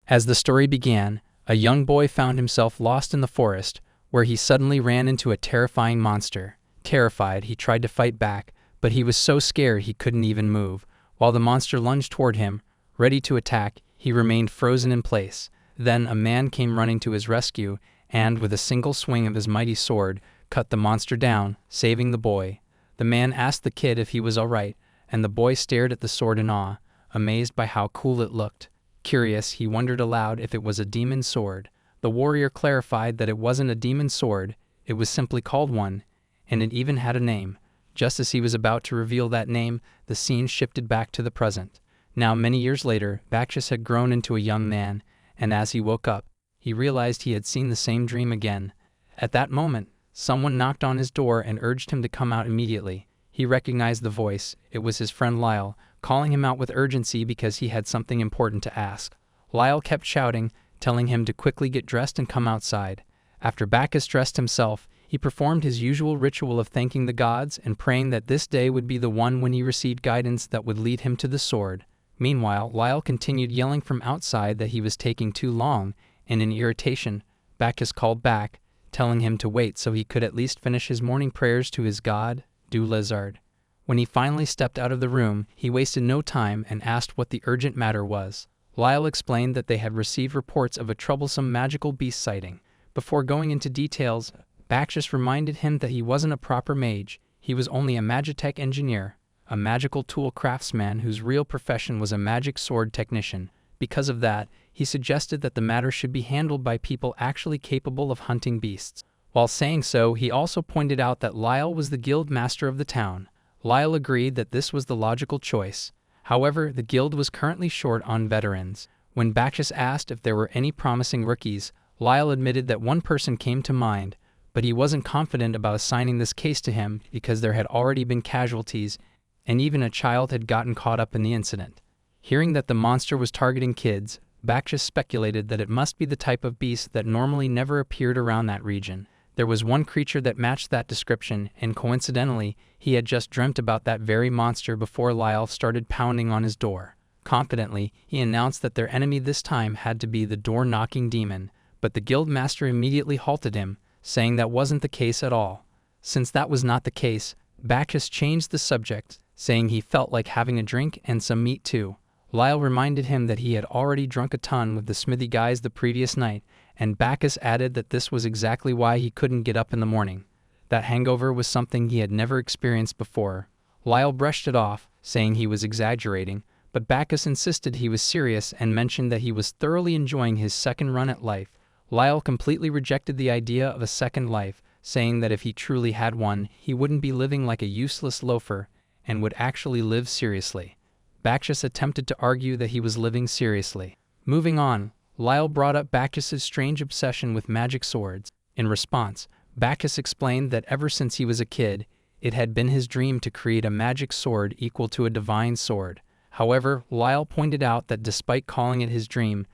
As the story began, a young boy found himself lost in the forest, where he suddenly ran into a terrifying monster. Terrified, he tried to fight back, but he was so scared he couldn't even move. While the monster lunged toward him, ready to attack, he remained frozen in place. Then a man came running to his rescue, and, with a single swing of his mighty sword, cut the monster down, saving the boy. The man asked the kid if he was all right, and the boy stared at the sword in awe, amazed by how cool it looked. Curious, he wondered aloud if it was a demon sword. The warrior clarified that it wasn't a demon sword, it was simply called one, and it even had a name. Just as he was about to reveal that name, the scene shifted back to the present. Now, many years later, Bakshas had grown into a young man, and as he woke up, he realized he had seen the same dream again. At that moment, someone knocked on his door and urged him to come out immediately. He recognized the voice. It was his friend Lyle, calling him out with urgency because he had something important to ask. Lyle kept shouting, telling him to quickly get dressed and come outside. After Bakshas dressed himself, he performed his usual ritual of thanking the gods and praying that this day would be the one when he received guidance that would lead him to the sword. Meanwhile, Lyle continued yelling from outside that he was taking too long, and in irritation, Bakshas called back, telling him to wait so he could at least finish his morning prayers to his god, Lizard. When he finally stepped out of the room, he wasted no time and asked what the urgent matter was. Lyle explained that they had received reports of a troublesome magical beast sighting. Before going into details, Bakshas reminded him that he wasn't a proper mage, he was only a magitech engineer, a magical tool craftsman whose real profession was a magic sword technician. Because of that, he suggested that the matter should be handled by people actually capable of hunting beasts. While saying so, he also pointed out that Lyle was the guild master of the town. Lyle agreed that this was the logical choice. However, the guild was currently short on veterans. When Bakshas asked if there were any promising rookies, Lyle admitted that one person came to mind, but he wasn't confident about assigning this case to him because there had already been casualties, and even a child had gotten caught up in the incident. Hearing that the monster was targeting kids, Bakshas speculated that it must be the type of beast that normally never appeared around that region. There was one creature that matched that description, and coincidentally, he had just dreamt about that very monster before Lyle started pounding on his door. Confidently, he announced that their enemy this time had to be the door-knocking demon, but the guild master immediately halted him, saying that wasn't the case at all. Since that was not the case, Bakshas changed the subject, saying he felt like having a drink and some meat too. Lyle reminded him that he had already drunk a ton with the smithy guys the previous night, and Bakshas added that this was exactly why he couldn't get up in the morning. That hangover was something he had never experienced before. Lyle brushed it off, saying he was exaggerating, but Bakshas insisted he was serious and mentioned that he was thoroughly enjoying his second run at life. Lyle completely rejected the idea of a second life, saying that if he truly had one, he wouldn't be living like a useless loafer and would actually live seriously. Bakshas attempted to argue that he was living seriously. Moving on, Lyle brought up Bakshas' strange obsession with magic swords. In response, Bakshas explained that ever since he was a kid, it had been his dream to create a magic sword equal to a divine sword. However, Lyle pointed out that despite calling it his dream,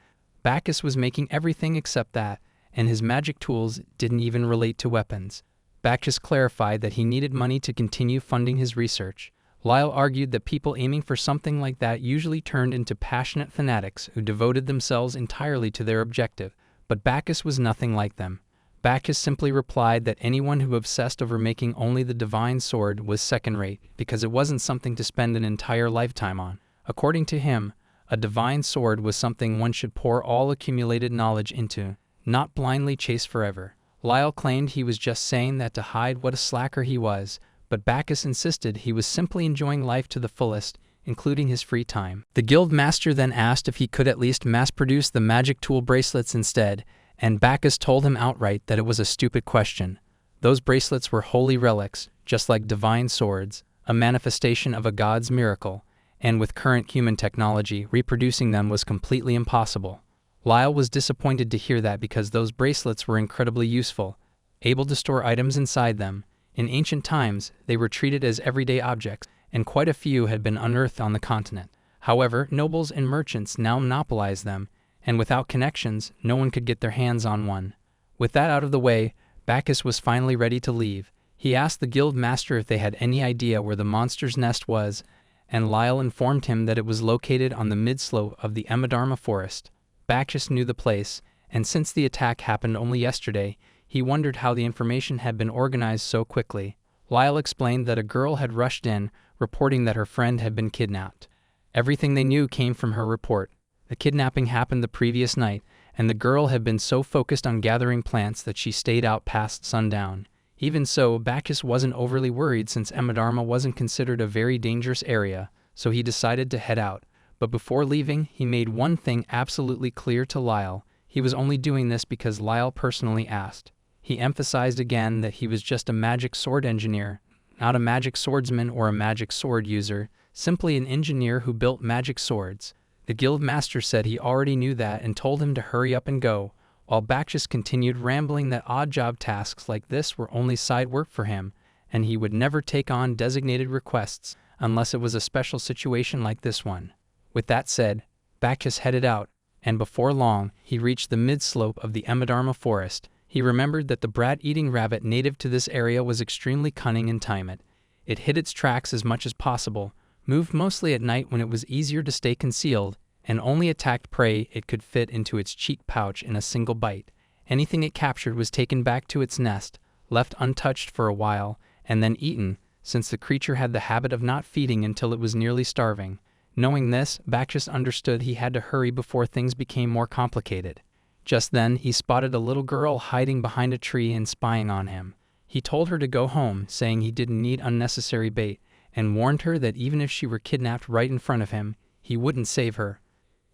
Bakshas was making everything except that, and his magic tools didn't even relate to weapons. Bakshas clarified that he needed money to continue funding his research. Lyle argued that people aiming for something like that usually turned into passionate fanatics who devoted themselves entirely to their objective, but Bakshas was nothing like them. Bakshas simply replied that anyone who obsessed over making only the divine sword was second-rate because it wasn't something to spend an entire lifetime on. According to him, a divine sword was something one should pour all accumulated knowledge into, not blindly chase forever. Lyle claimed he was just saying that to hide what a slacker he was, but Bakshas insisted he was simply enjoying life to the fullest, including his free time. The guild master then asked if he could at least mass-produce the magic tool bracelets instead, and Bakshas told him outright that it was a stupid question. Those bracelets were holy relics, just like divine swords, a manifestation of a god's miracle, and with current human technology, reproducing them was completely impossible. Lyle was disappointed to hear that because those bracelets were incredibly useful, able to store items inside them. In ancient times, they were treated as everyday objects, and quite a few had been unearthed on the continent. However, nobles and merchants now monopolized them, and without connections, no one could get their hands on one. With that out of the way, Bakshas was finally ready to leave. He asked the guild master if they had any idea where the monster's nest was, and Lyle informed him that it was located on the mid-slope of the Amadharma forest. Bakshas knew the place, and since the attack happened only yesterday, he wondered how the information had been organized so quickly. Lyle explained that a girl had rushed in, reporting that her friend had been kidnapped. Everything they knew came from her report. The kidnapping happened the previous night, and the girl had been so focused on gathering plants that she stayed out past sundown. Even so, Bakshas wasn't overly worried since Amadharma wasn't considered a very dangerous area, so he decided to head out. But before leaving, he made one thing absolutely clear to Lyle. He was only doing this because Lyle personally asked. He emphasized again that he was just a magic sword engineer, not a magic swordsman or a magic sword user, simply an engineer who built magic swords. The guild master said he already knew that and told him to hurry up and go, while Bakshas continued rambling that odd job tasks like this were only side work for him, and he would never take on designated requests unless it was a special situation like this one. With that said, Bakshas headed out, and before long, he reached the mid-slope of the Amadharma forest. He remembered that the brat-eating rabbit native to this area was extremely cunning and timid. It hid its tracks as much as possible, moved mostly at night when it was easier to stay concealed, and only attacked prey it could fit into its cheek pouch in a single bite. Anything it captured was taken back to its nest, left untouched for a while, and then eaten, since the creature had the habit of not feeding until it was nearly starving. Knowing this, Bakshas understood he had to hurry before things became more complicated. Just then, he spotted a little girl hiding behind a tree and spying on him. He told her to go home, saying he didn't need unnecessary bait, and warned her that even if she were kidnapped right in front of him, he wouldn't save her.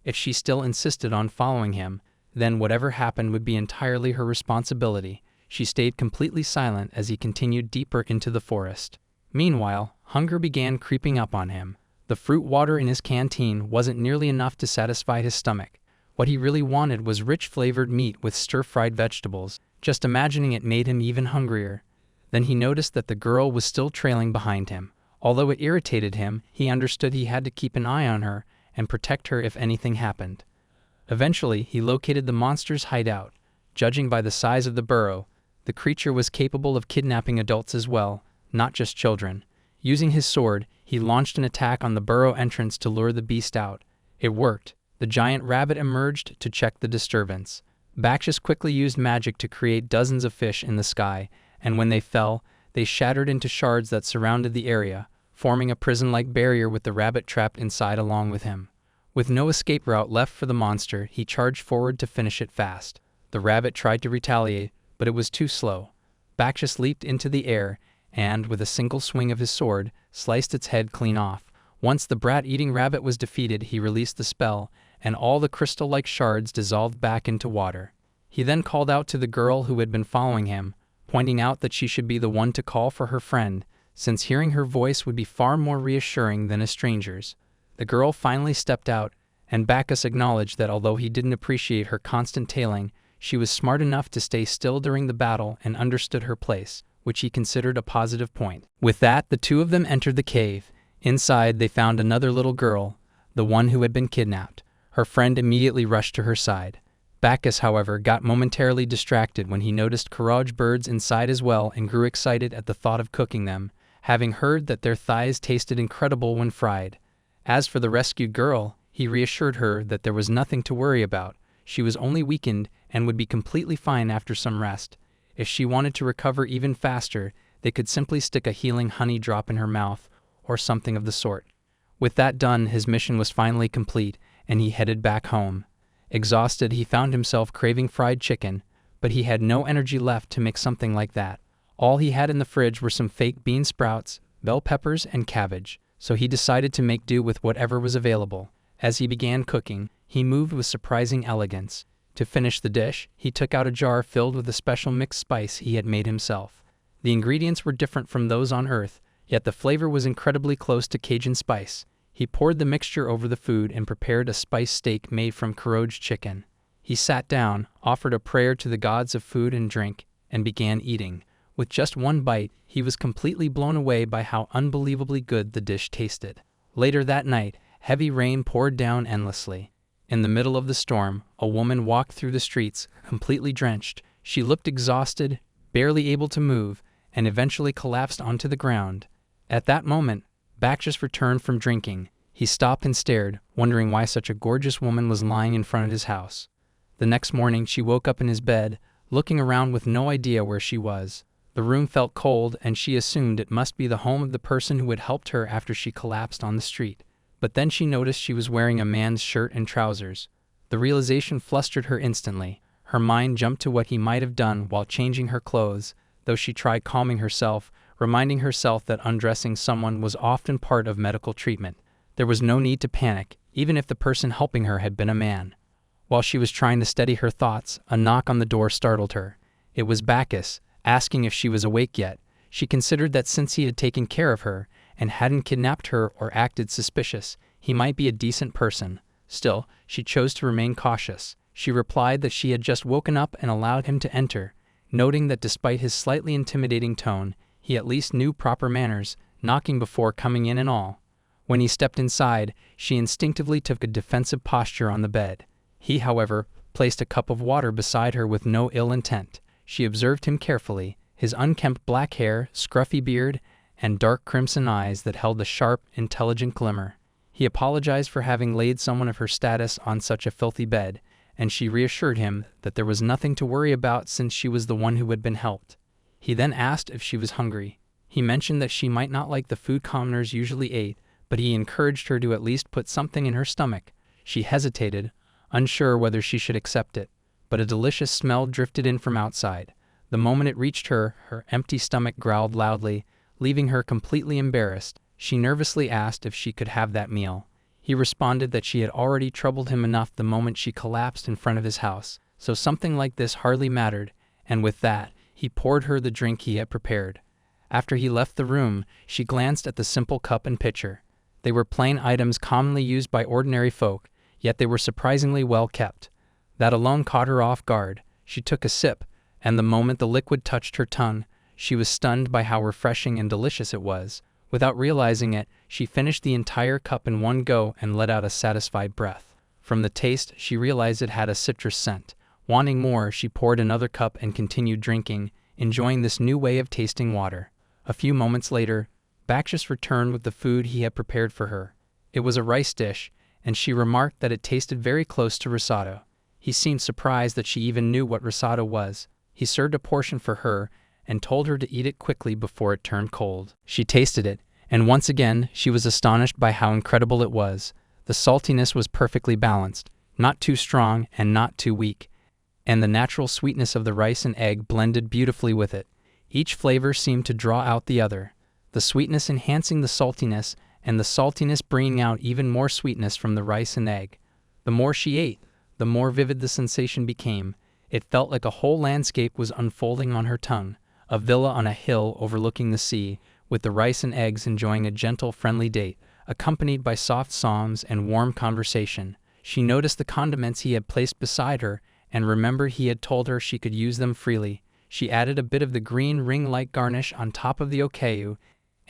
If she still insisted on following him, then whatever happened would be entirely her responsibility. She stayed completely silent as he continued deeper into the forest. Meanwhile, hunger began creeping up on him. The fruit water in his canteen wasn't nearly enough to satisfy his stomach. What he really wanted was rich flavored meat with stir-fried vegetables. Just imagining it made him even hungrier. Then he noticed that the girl was still trailing behind him. Although it irritated him, he understood he had to keep an eye on her and protect her if anything happened. Eventually, he located the monster's hideout. Judging by the size of the burrow, the creature was capable of kidnapping adults as well, not just children. Using his sword, he launched an attack on the burrow entrance to lure the beast out. It worked. The giant rabbit emerged to check the disturbance. Bakshas quickly used magic to create dozens of fish in the sky, and when they fell, they shattered into shards that surrounded the area, forming a prison-like barrier with the rabbit trapped inside along with him. With no escape route left for the monster, he charged forward to finish it fast. The rabbit tried to retaliate, but it was too slow. Bakshas leaped into the air and, with a single swing of his sword, sliced its head clean off. Once the brat-eating rabbit was defeated, he released the spell, and all the crystal-like shards dissolved back into water. He then called out to the girl who had been following him, pointing out that she should be the one to call for her friend, since hearing her voice would be far more reassuring than a stranger's. The girl finally stepped out, and Bakshas acknowledged that although he didn't appreciate her constant tailing, she was smart enough to stay still during the battle and understood her place, which he considered a positive point. With that, the two of them entered the cave. Inside, they found another little girl, the one who had been kidnapped. Her friend immediately rushed to her side. Bakshas, however, got momentarily distracted when he noticed Karaj birds inside as well and grew excited at the thought of cooking them, having heard that their thighs tasted incredible when fried. As for the rescued girl, he reassured her that there was nothing to worry about. She was only weakened and would be completely fine after some rest. If she wanted to recover even faster, they could simply stick a healing honey drop in her mouth, or something of the sort. With that done, his mission was finally complete, and he headed back home. Exhausted, he found himself craving fried chicken, but he had no energy left to make something like that. All he had in the fridge were some fake bean sprouts, bell peppers, and cabbage, so he decided to make do with whatever was available. As he began cooking, he moved with surprising elegance. To finish the dish, he took out a jar filled with a special mixed spice he had made himself. The ingredients were different from those on Earth, yet the flavor was incredibly close to Cajun spice. He poured the mixture over the food and prepared a spice steak made from Karoj chicken. He sat down, offered a prayer to the gods of food and drink, and began eating. With just one bite, he was completely blown away by how unbelievably good the dish tasted. Later that night, heavy rain poured down endlessly. In the middle of the storm, a woman walked through the streets, completely drenched. She looked exhausted, barely able to move, and eventually collapsed onto the ground. At that moment, Bakshas returned from drinking. He stopped and stared, wondering why such a gorgeous woman was lying in front of his house. The next morning she woke up in his bed, looking around with no idea where she was. The room felt cold, and she assumed it must be the home of the person who had helped her after she collapsed on the street. But then she noticed she was wearing a man's shirt and trousers. The realization flustered her instantly. Her mind jumped to what he might have done while changing her clothes, though she tried calming herself, reminding herself that undressing someone was often part of medical treatment. There was no need to panic, even if the person helping her had been a man. While she was trying to steady her thoughts, a knock on the door startled her. It was Bacchus, asking if she was awake yet. She considered that since he had taken care of her and hadn't kidnapped her or acted suspicious, he might be a decent person. Still, she chose to remain cautious. She replied that she had just woken up and allowed him to enter, noting that despite his slightly intimidating tone, he at least knew proper manners, knocking before coming in and all. When he stepped inside, she instinctively took a defensive posture on the bed. He, however, placed a cup of water beside her with no ill intent. She observed him carefully, his unkempt black hair, scruffy beard, and dark crimson eyes that held a sharp, intelligent glimmer. He apologized for having laid someone of her status on such a filthy bed, and she reassured him that there was nothing to worry about since she was the one who had been helped. He then asked if she was hungry. He mentioned that she might not like the food commoners usually ate, but he encouraged her to at least put something in her stomach. She hesitated, unsure whether she should accept it, but a delicious smell drifted in from outside. The moment it reached her, her empty stomach growled loudly, leaving her completely embarrassed. She nervously asked if she could have that meal. He responded that she had already troubled him enough the moment she collapsed in front of his house, so something like this hardly mattered, and with that, he poured her the drink he had prepared. After he left the room, she glanced at the simple cup and pitcher. They were plain items commonly used by ordinary folk, yet they were surprisingly well kept. That alone caught her off guard. She took a sip, and the moment the liquid touched her tongue, she was stunned by how refreshing and delicious it was. Without realizing it, she finished the entire cup in one go and let out a satisfied breath. From the taste, she realized it had a citrus scent. Wanting more, she poured another cup and continued drinking, enjoying this new way of tasting water. A few moments later, Bacchus returned with the food he had prepared for her. It was a rice dish, and she remarked that it tasted very close to risotto. He seemed surprised that she even knew what risotto was. He served a portion for her and told her to eat it quickly before it turned cold. She tasted it, and once again she was astonished by how incredible it was. The saltiness was perfectly balanced, not too strong and not too weak, and the natural sweetness of the rice and egg blended beautifully with it. Each flavor seemed to draw out the other, the sweetness enhancing the saltiness, and the saltiness bringing out even more sweetness from the rice and egg. The more she ate, the more vivid the sensation became. It felt like a whole landscape was unfolding on her tongue, a villa on a hill overlooking the sea, with the rice and eggs enjoying a gentle, friendly date, accompanied by soft songs and warm conversation. She noticed the condiments he had placed beside her, and remembered he had told her she could use them freely. She added a bit of the green ring-like garnish on top of the okayu,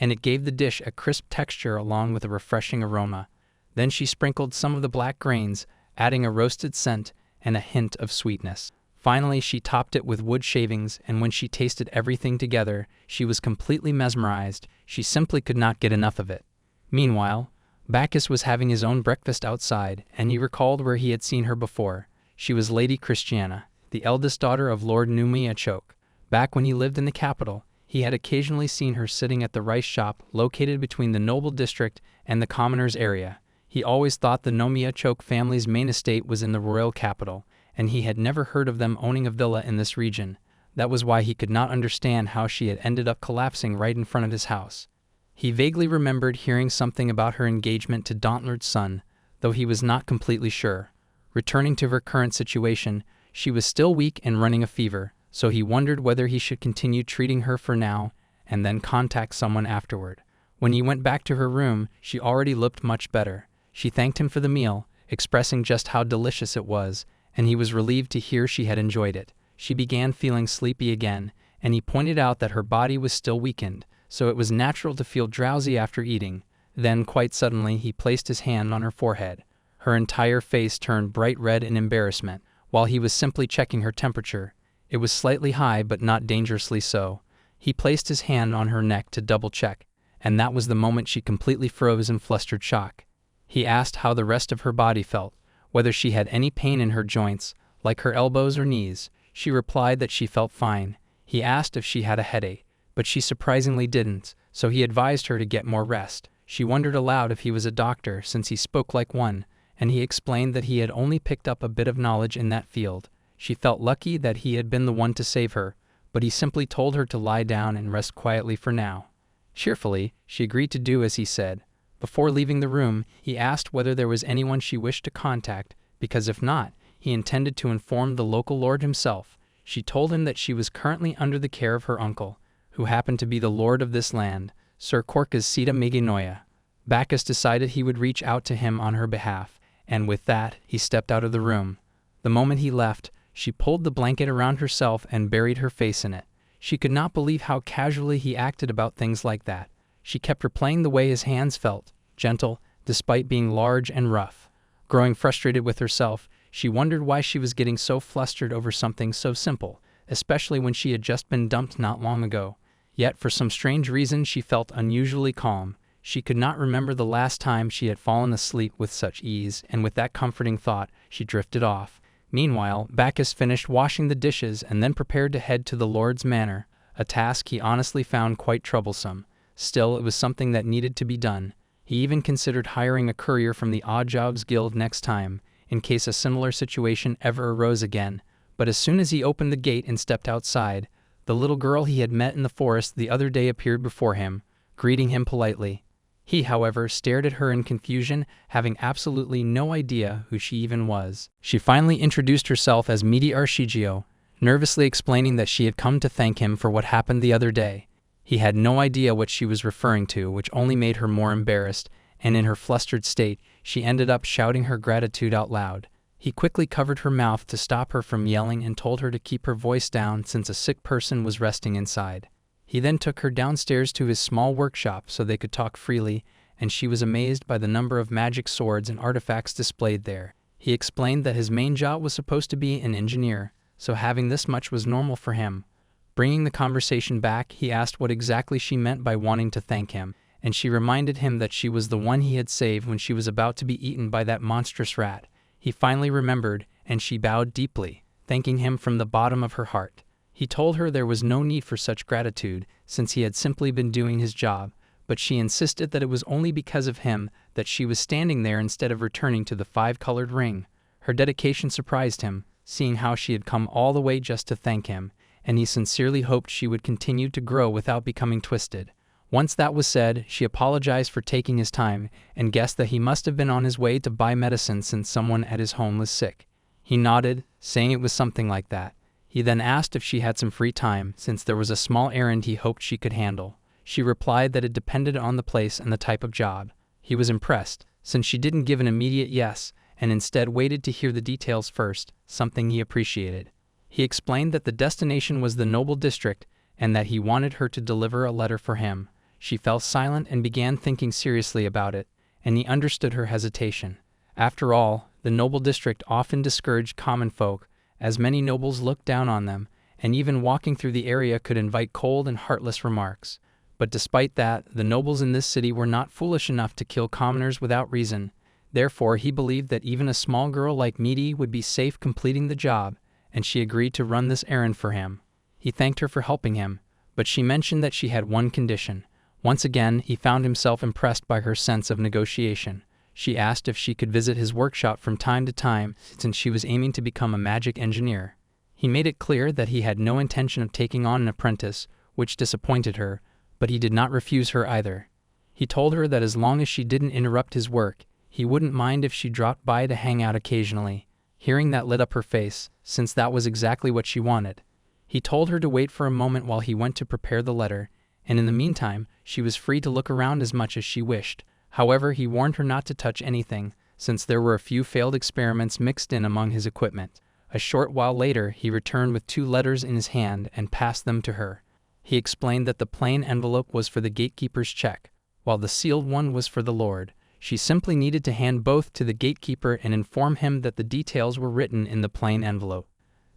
and it gave the dish a crisp texture along with a refreshing aroma. Then she sprinkled some of the black grains, adding a roasted scent and a hint of sweetness. Finally, she topped it with wood shavings, and when she tasted everything together, she was completely mesmerized. She simply could not get enough of it. Meanwhile, Bacchus was having his own breakfast outside, and he recalled where he had seen her before. She was Lady Christiana, the eldest daughter of Lord Numiachoke. Back when he lived in the capital, he had occasionally seen her sitting at the rice shop located between the noble district and the commoners' area. He always thought the Numiachoke family's main estate was in the royal capital, and he had never heard of them owning a villa in this region. That was why he could not understand how she had ended up collapsing right in front of his house. He vaguely remembered hearing something about her engagement to Dauntlord's son, though he was not completely sure. Returning to her current situation, she was still weak and running a fever, so he wondered whether he should continue treating her for now and then contact someone afterward. When he went back to her room, she already looked much better. She thanked him for the meal, expressing just how delicious it was, and he was relieved to hear she had enjoyed it. She began feeling sleepy again, and he pointed out that her body was still weakened, so it was natural to feel drowsy after eating. Then, quite suddenly, he placed his hand on her forehead. Her entire face turned bright red in embarrassment, while he was simply checking her temperature. It was slightly high, but not dangerously so. He placed his hand on her neck to double-check, and that was the moment she completely froze in flustered shock. He asked how the rest of her body felt, whether she had any pain in her joints, like her elbows or knees. She replied that she felt fine. He asked if she had a headache, but she surprisingly didn't, so he advised her to get more rest. She wondered aloud if he was a doctor, since he spoke like one, and he explained that he had only picked up a bit of knowledge in that field. She felt lucky that he had been the one to save her, but he simply told her to lie down and rest quietly for now. Cheerfully, she agreed to do as he said. Before leaving the room, he asked whether there was anyone she wished to contact, because if not, he intended to inform the local lord himself. She told him that she was currently under the care of her uncle, who happened to be the lord of this land, Sir Korka's Sita Meganoia. Bacchus decided he would reach out to him on her behalf, and with that, he stepped out of the room. The moment he left, she pulled the blanket around herself and buried her face in it. She could not believe how casually he acted about things like that. She kept replaying the way his hands felt, gentle, despite being large and rough. Growing frustrated with herself, she wondered why she was getting so flustered over something so simple, especially when she had just been dumped not long ago. Yet for some strange reason she felt unusually calm. She could not remember the last time she had fallen asleep with such ease, and with that comforting thought, she drifted off. Meanwhile, Bacchus finished washing the dishes and then prepared to head to the Lord's manor, a task he honestly found quite troublesome. Still, it was something that needed to be done. He even considered hiring a courier from the Odd Jobs Guild next time, in case a similar situation ever arose again. But as soon as he opened the gate and stepped outside, the little girl he had met in the forest the other day appeared before him, greeting him politely. He, however, stared at her in confusion, having absolutely no idea who she even was. She finally introduced herself as Midi Arshigio, nervously explaining that she had come to thank him for what happened the other day. He had no idea what she was referring to, which only made her more embarrassed, and in her flustered state, she ended up shouting her gratitude out loud. He quickly covered her mouth to stop her from yelling and told her to keep her voice down since a sick person was resting inside. He then took her downstairs to his small workshop so they could talk freely, and she was amazed by the number of magic swords and artifacts displayed there. He explained that his main job was supposed to be an engineer, so having this much was normal for him. Bringing the conversation back, he asked what exactly she meant by wanting to thank him, and she reminded him that she was the one he had saved when she was about to be eaten by that monstrous rat. He finally remembered, and she bowed deeply, thanking him from the bottom of her heart. He told her there was no need for such gratitude, since he had simply been doing his job, but she insisted that it was only because of him that she was standing there instead of returning to the five-colored ring. Her dedication surprised him, seeing how she had come all the way just to thank him, and he sincerely hoped she would continue to grow without becoming twisted. Once that was said, she apologized for taking his time, and guessed that he must have been on his way to buy medicine since someone at his home was sick. He nodded, saying it was something like that. He then asked if she had some free time, since there was a small errand he hoped she could handle. She replied that it depended on the place and the type of job. He was impressed, since she didn't give an immediate yes, and instead waited to hear the details first, something he appreciated. He explained that the destination was the noble district, and that he wanted her to deliver a letter for him. She fell silent and began thinking seriously about it, and he understood her hesitation. After all, the noble district often discouraged common folk, as many nobles looked down on them, and even walking through the area could invite cold and heartless remarks. But despite that, the nobles in this city were not foolish enough to kill commoners without reason. Therefore, he believed that even a small girl like Midi would be safe completing the job, and she agreed to run this errand for him. He thanked her for helping him, but she mentioned that she had one condition. Once again, he found himself impressed by her sense of negotiation. She asked if she could visit his workshop from time to time, since she was aiming to become a magic engineer. He made it clear that he had no intention of taking on an apprentice, which disappointed her, but he did not refuse her either. He told her that as long as she didn't interrupt his work, he wouldn't mind if she dropped by to hang out occasionally. Hearing that lit up her face, since that was exactly what she wanted. He told her to wait for a moment while he went to prepare the letter, and in the meantime, she was free to look around as much as she wished. However, he warned her not to touch anything, since there were a few failed experiments mixed in among his equipment. A short while later, he returned with 2 letters in his hand and passed them to her. He explained that the plain envelope was for the gatekeeper's check, while the sealed one was for the lord. She simply needed to hand both to the gatekeeper and inform him that the details were written in the plain envelope.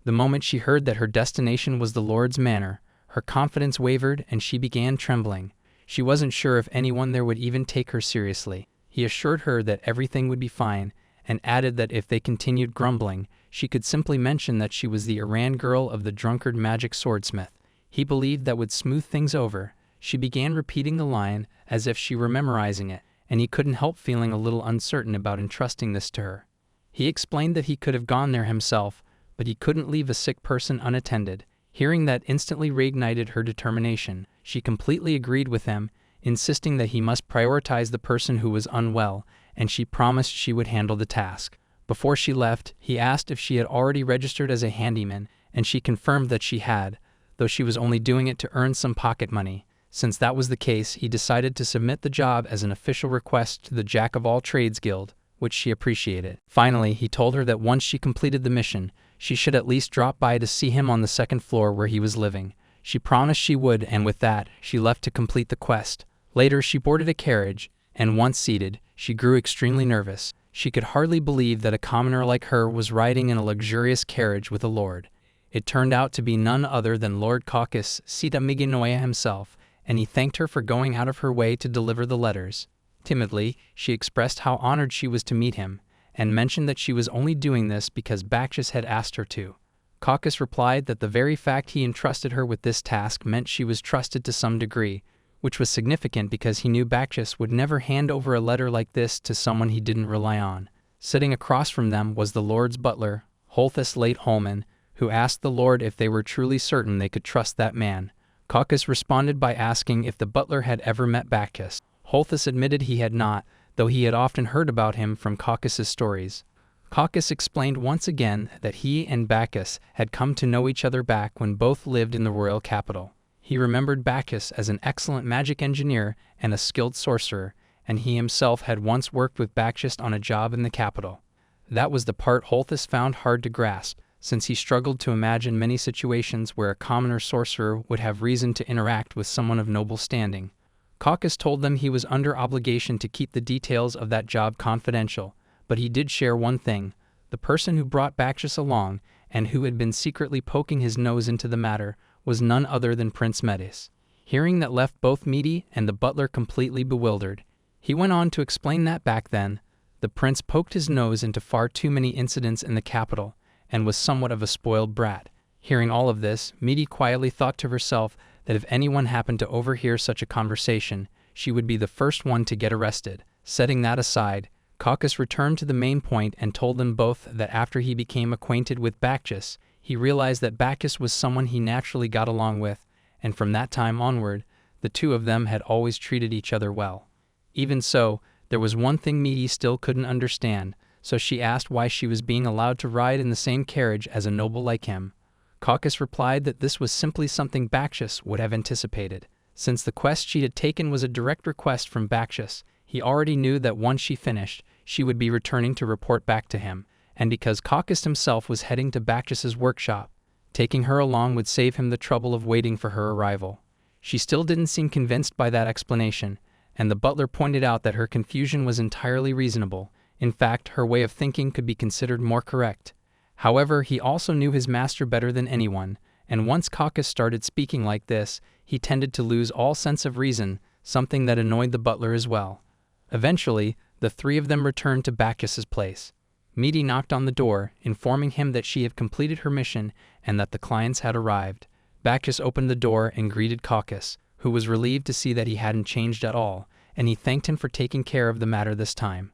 The moment she heard that her destination was the lord's manor, her confidence wavered and she began trembling. She wasn't sure if anyone there would even take her seriously. He assured her that everything would be fine, and added that if they continued grumbling, she could simply mention that she was the errand girl of the drunkard magic swordsmith. He believed that would smooth things over. She began repeating the line as if she were memorizing it, and he couldn't help feeling a little uncertain about entrusting this to her. He explained that he could have gone there himself, but he couldn't leave a sick person unattended. Hearing that instantly reignited her determination. She completely agreed with him, insisting that he must prioritize the person who was unwell, and she promised she would handle the task. Before she left, he asked if she had already registered as a handyman, and she confirmed that she had, though she was only doing it to earn some pocket money. Since that was the case, he decided to submit the job as an official request to the Jack-of-all-trades guild, which she appreciated. Finally, he told her that once she completed the mission, she should at least drop by to see him on the second floor where he was living. She promised she would, and with that, she left to complete the quest. Later, she boarded a carriage, and once seated, she grew extremely nervous. She could hardly believe that a commoner like her was riding in a luxurious carriage with a lord. It turned out to be none other than Lord Caucus Sita Miginoya himself, and he thanked her for going out of her way to deliver the letters. Timidly, she expressed how honored she was to meet him, and mentioned that she was only doing this because Bakshas had asked her to. Caucus replied that the very fact he entrusted her with this task meant she was trusted to some degree, which was significant because he knew Bakshas would never hand over a letter like this to someone he didn't rely on. Sitting across from them was the Lord's butler, Holthus Late Holman, who asked the Lord if they were truly certain they could trust that man. Caucus responded by asking if the butler had ever met Bakshas. Holthus admitted he had not, though he had often heard about him from Caucus's stories. Caucus explained once again that he and Bakshas had come to know each other back when both lived in the royal capital. He remembered Bakshas as an excellent magic engineer and a skilled sorcerer, and he himself had once worked with Bakshas on a job in the capital. That was the part Holthus found hard to grasp, since he struggled to imagine many situations where a commoner sorcerer would have reason to interact with someone of noble standing. Caucus told them he was under obligation to keep the details of that job confidential, but he did share one thing: the person who brought Bakshas along, and who had been secretly poking his nose into the matter, was none other than Prince Metis. Hearing that left both Meaty and the butler completely bewildered. He went on to explain that back then, the prince poked his nose into far too many incidents in the capital, and was somewhat of a spoiled brat. Hearing all of this, Meaty quietly thought to herself that if anyone happened to overhear such a conversation, she would be the first one to get arrested. Setting that aside, Caucus returned to the main point and told them both that after he became acquainted with Bakshas, he realized that Bakshas was someone he naturally got along with, and from that time onward, the two of them had always treated each other well. Even so, there was one thing Meaty still couldn't understand, so she asked why she was being allowed to ride in the same carriage as a noble like him. Caucus replied that this was simply something Bakshas would have anticipated. Since the quest she had taken was a direct request from Bakshas, he already knew that once she finished, she would be returning to report back to him, and because Caucus himself was heading to Bakshas's workshop, taking her along would save him the trouble of waiting for her arrival. She still didn't seem convinced by that explanation, and the butler pointed out that her confusion was entirely reasonable. In fact, her way of thinking could be considered more correct. However, he also knew his master better than anyone, and once Caucus started speaking like this, he tended to lose all sense of reason, something that annoyed the butler as well. Eventually, the three of them returned to Bakshas's place. Meaty knocked on the door, informing him that she had completed her mission and that the clients had arrived. Bakshas opened the door and greeted Caucus, who was relieved to see that he hadn't changed at all, and he thanked him for taking care of the matter this time.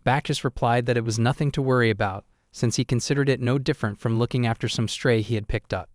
Bakshas replied that it was nothing to worry about, since he considered it no different from looking after some stray he had picked up.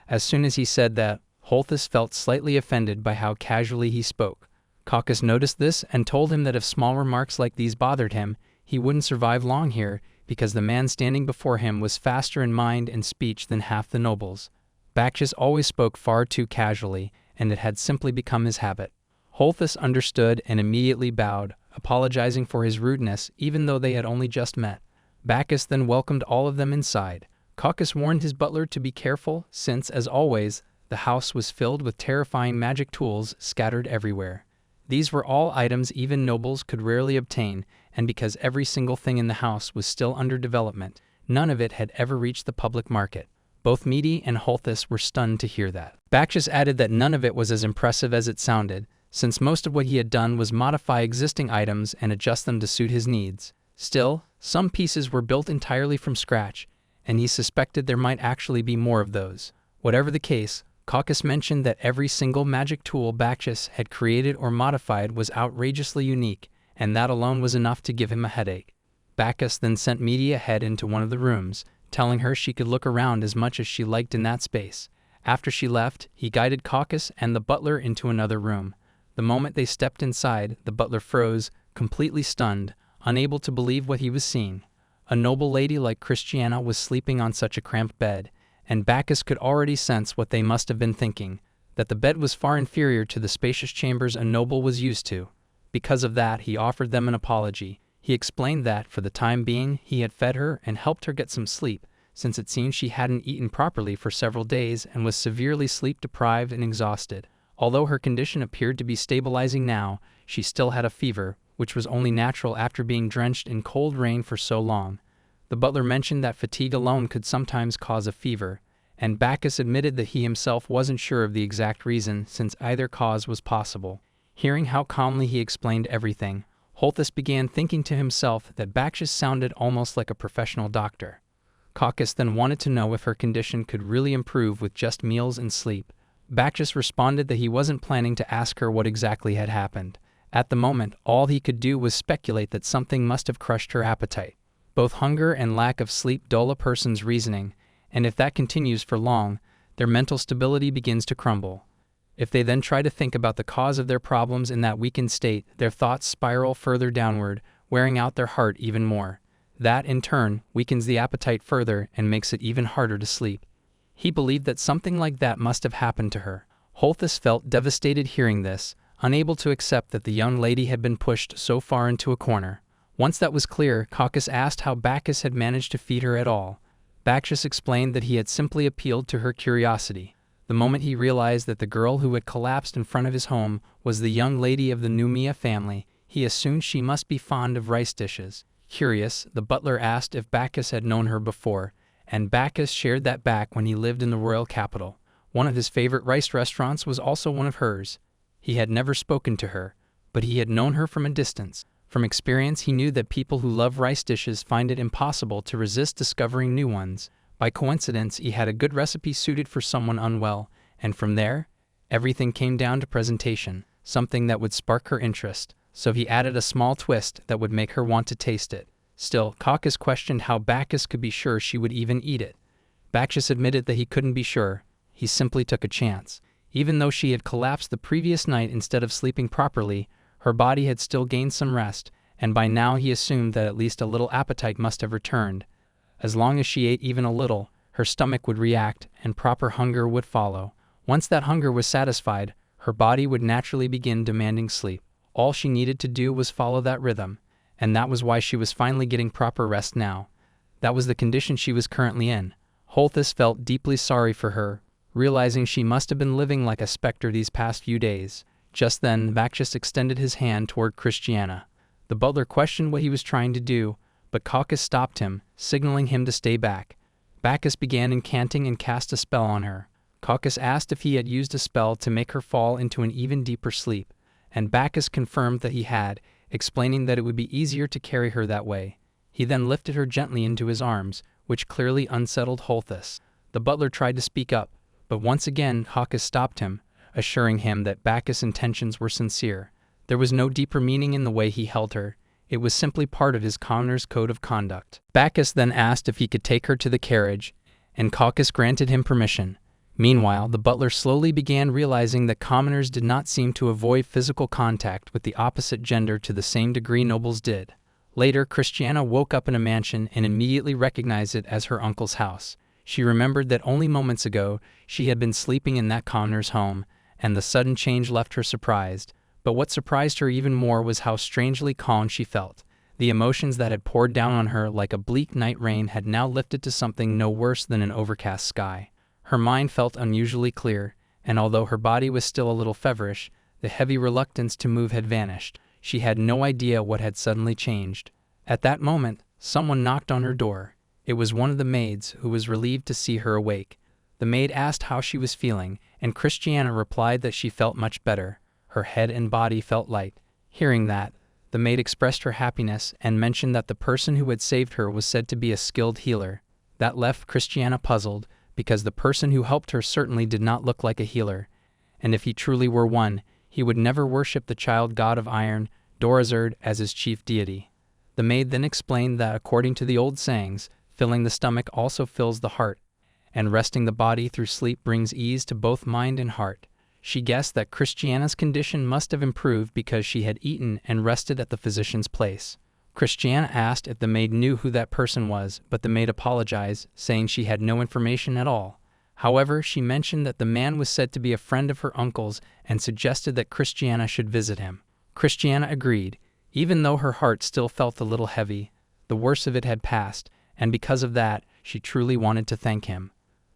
As soon as he said that, Holthus felt slightly offended by how casually he spoke. Caucus noticed this and told him that if small remarks like these bothered him, he wouldn't survive long here, because the man standing before him was faster in mind and speech than half the nobles. Bakshas always spoke far too casually, and it had simply become his habit. Holthus understood and immediately bowed, apologizing for his rudeness even though they had only just met. Bakshas then welcomed all of them inside. Caucus warned his butler to be careful since, as always, the house was filled with terrifying magic tools scattered everywhere. These were all items even nobles could rarely obtain, and because every single thing in the house was still under development, none of it had ever reached the public market. Both Meaty and Holthus were stunned to hear that. Bakshas added that none of it was as impressive as it sounded, since most of what he had done was modify existing items and adjust them to suit his needs. Still, some pieces were built entirely from scratch, and he suspected there might actually be more of those. Whatever the case, Caucus mentioned that every single magic tool Bakchis had created or modified was outrageously unique, and that alone was enough to give him a headache. Bacchus then sent Media ahead into one of the rooms, telling her she could look around as much as she liked in that space. After she left, he guided Caucus and the butler into another room. The moment they stepped inside, the butler froze, completely stunned, unable to believe what he was seeing. A noble lady like Christiana was sleeping on such a cramped bed, and Bacchus could already sense what they must have been thinking, that the bed was far inferior to the spacious chambers a noble was used to. Because of that, he offered them an apology. He explained that, for the time being, he had fed her and helped her get some sleep, since it seemed she hadn't eaten properly for several days and was severely sleep-deprived and exhausted. Although her condition appeared to be stabilizing now, she still had a fever, which was only natural after being drenched in cold rain for so long. The butler mentioned that fatigue alone could sometimes cause a fever, and Bacchus admitted that he himself wasn't sure of the exact reason, since either cause was possible. Hearing how calmly he explained everything, Holthus began thinking to himself that Bacchus sounded almost like a professional doctor. Caucus then wanted to know if her condition could really improve with just meals and sleep. Bacchus responded that he wasn't planning to ask her what exactly had happened. At the moment, all he could do was speculate that something must have crushed her appetite. Both hunger and lack of sleep dull a person's reasoning, and if that continues for long, their mental stability begins to crumble. If they then try to think about the cause of their problems in that weakened state, their thoughts spiral further downward, wearing out their heart even more. That, in turn, weakens the appetite further and makes it even harder to sleep. He believed that something like that must have happened to her. Holthus felt devastated hearing this, unable to accept that the young lady had been pushed so far into a corner. Once that was clear, Caucus asked how Bacchus had managed to feed her at all. Bacchus explained that he had simply appealed to her curiosity. The moment he realized that the girl who had collapsed in front of his home was the young lady of the Numia family, he assumed she must be fond of rice dishes. Curious, the butler asked if Bacchus had known her before, and Bacchus shared that back when he lived in the royal capital. One of his favorite rice restaurants was also one of hers. He had never spoken to her, but he had known her from a distance. From experience, he knew that people who love rice dishes find it impossible to resist discovering new ones. By coincidence, he had a good recipe suited for someone unwell, and from there, everything came down to presentation, something that would spark her interest, so he added a small twist that would make her want to taste it. Still, Caucus questioned how Bacchus could be sure she would even eat it. Bacchus admitted that he couldn't be sure. He simply took a chance. Even though she had collapsed the previous night instead of sleeping properly, her body had still gained some rest, and by now he assumed that at least a little appetite must have returned. As long as she ate even a little, her stomach would react, and proper hunger would follow. Once that hunger was satisfied, her body would naturally begin demanding sleep. All she needed to do was follow that rhythm, and that was why she was finally getting proper rest now. That was the condition she was currently in. Holthus felt deeply sorry for her, realizing she must have been living like a specter these past few days. Just then, Bacchus extended his hand toward Christiana. The butler questioned what he was trying to do, but Caucus stopped him, signaling him to stay back. Bacchus began incanting and cast a spell on her. Caucus asked if he had used a spell to make her fall into an even deeper sleep, and Bacchus confirmed that he had, explaining that it would be easier to carry her that way. He then lifted her gently into his arms, which clearly unsettled Holthus. The butler tried to speak up, but once again Caucus stopped him, assuring him that Bacchus' intentions were sincere. There was no deeper meaning in the way he held her. It was simply part of his commoner's code of conduct. Bacchus then asked if he could take her to the carriage, and Caucus granted him permission. Meanwhile, the butler slowly began realizing that commoners did not seem to avoid physical contact with the opposite gender to the same degree nobles did. Later, Christiana woke up in a mansion and immediately recognized it as her uncle's house. She remembered that only moments ago she had been sleeping in that commoner's home, and the sudden change left her surprised. But what surprised her even more was how strangely calm she felt. The emotions that had poured down on her like a bleak night rain had now lifted to something no worse than an overcast sky. Her mind felt unusually clear, and although her body was still a little feverish, the heavy reluctance to move had vanished. She had no idea what had suddenly changed. At that moment, someone knocked on her door. It was one of the maids, who was relieved to see her awake. The maid asked how she was feeling, and Christiana replied that she felt much better. Her head and body felt light. Hearing that, the maid expressed her happiness and mentioned that the person who had saved her was said to be a skilled healer. That left Christiana puzzled, because the person who helped her certainly did not look like a healer, and if he truly were one, he would never worship the child god of iron, Dronzer, as his chief deity. The maid then explained that according to the old sayings, filling the stomach also fills the heart, and resting the body through sleep brings ease to both mind and heart. She guessed that Christiana's condition must have improved because she had eaten and rested at the physician's place. Christiana asked if the maid knew who that person was, but the maid apologized, saying she had no information at all. However, she mentioned that the man was said to be a friend of her uncle's and suggested that Christiana should visit him. Christiana agreed, even though her heart still felt a little heavy. The worst of it had passed, and because of that, she truly wanted to thank him.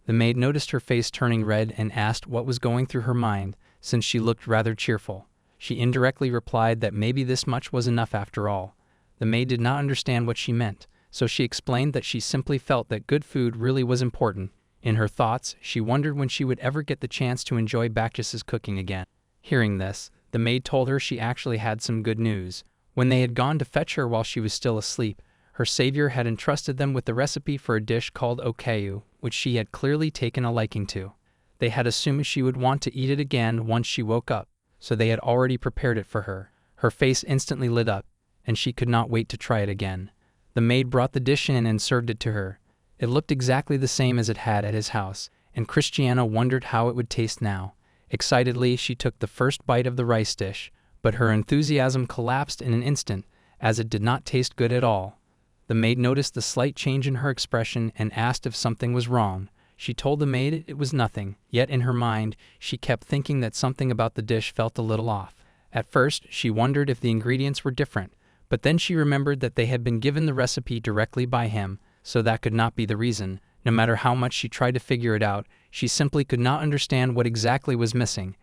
The maid noticed her face turning red and asked what was going through her mind, since she looked rather cheerful. She indirectly replied that maybe this much was enough after all. The maid did not understand what she meant, so she explained that she simply felt that good food really was important. In her thoughts, she wondered when she would ever get the chance to enjoy Bacchus's cooking again. Hearing this, the maid told her she actually had some good news. When they had gone to fetch her while she was still asleep, her savior had entrusted them with the recipe for a dish called okayu, which she had clearly taken a liking to. They had assumed she would want to eat it again once she woke up, so they had already prepared it for her. Her face instantly lit up, and she could not wait to try it again. The maid brought the dish in and served it to her. It looked exactly the same as it had at his house, and Christiana wondered how it would taste now. Excitedly, she took the first bite of the rice dish, but her enthusiasm collapsed in an instant, as it did not taste good at all. The maid noticed the slight change in her expression and asked if something was wrong. She told the maid it was nothing, yet in her mind, she kept thinking that something about the dish felt a little off. At first, she wondered if the ingredients were different, but then she remembered that they had been given the recipe directly by him, so that could not be the reason. No matter how much she tried to figure it out, she simply could not understand what exactly was missing,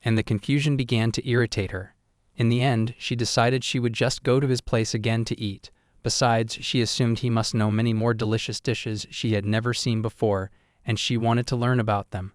and the confusion began to irritate her. In the end, she decided she would just go to his place again to eat. Besides, she assumed he must know many more delicious dishes she had never seen before, and she wanted to learn about them.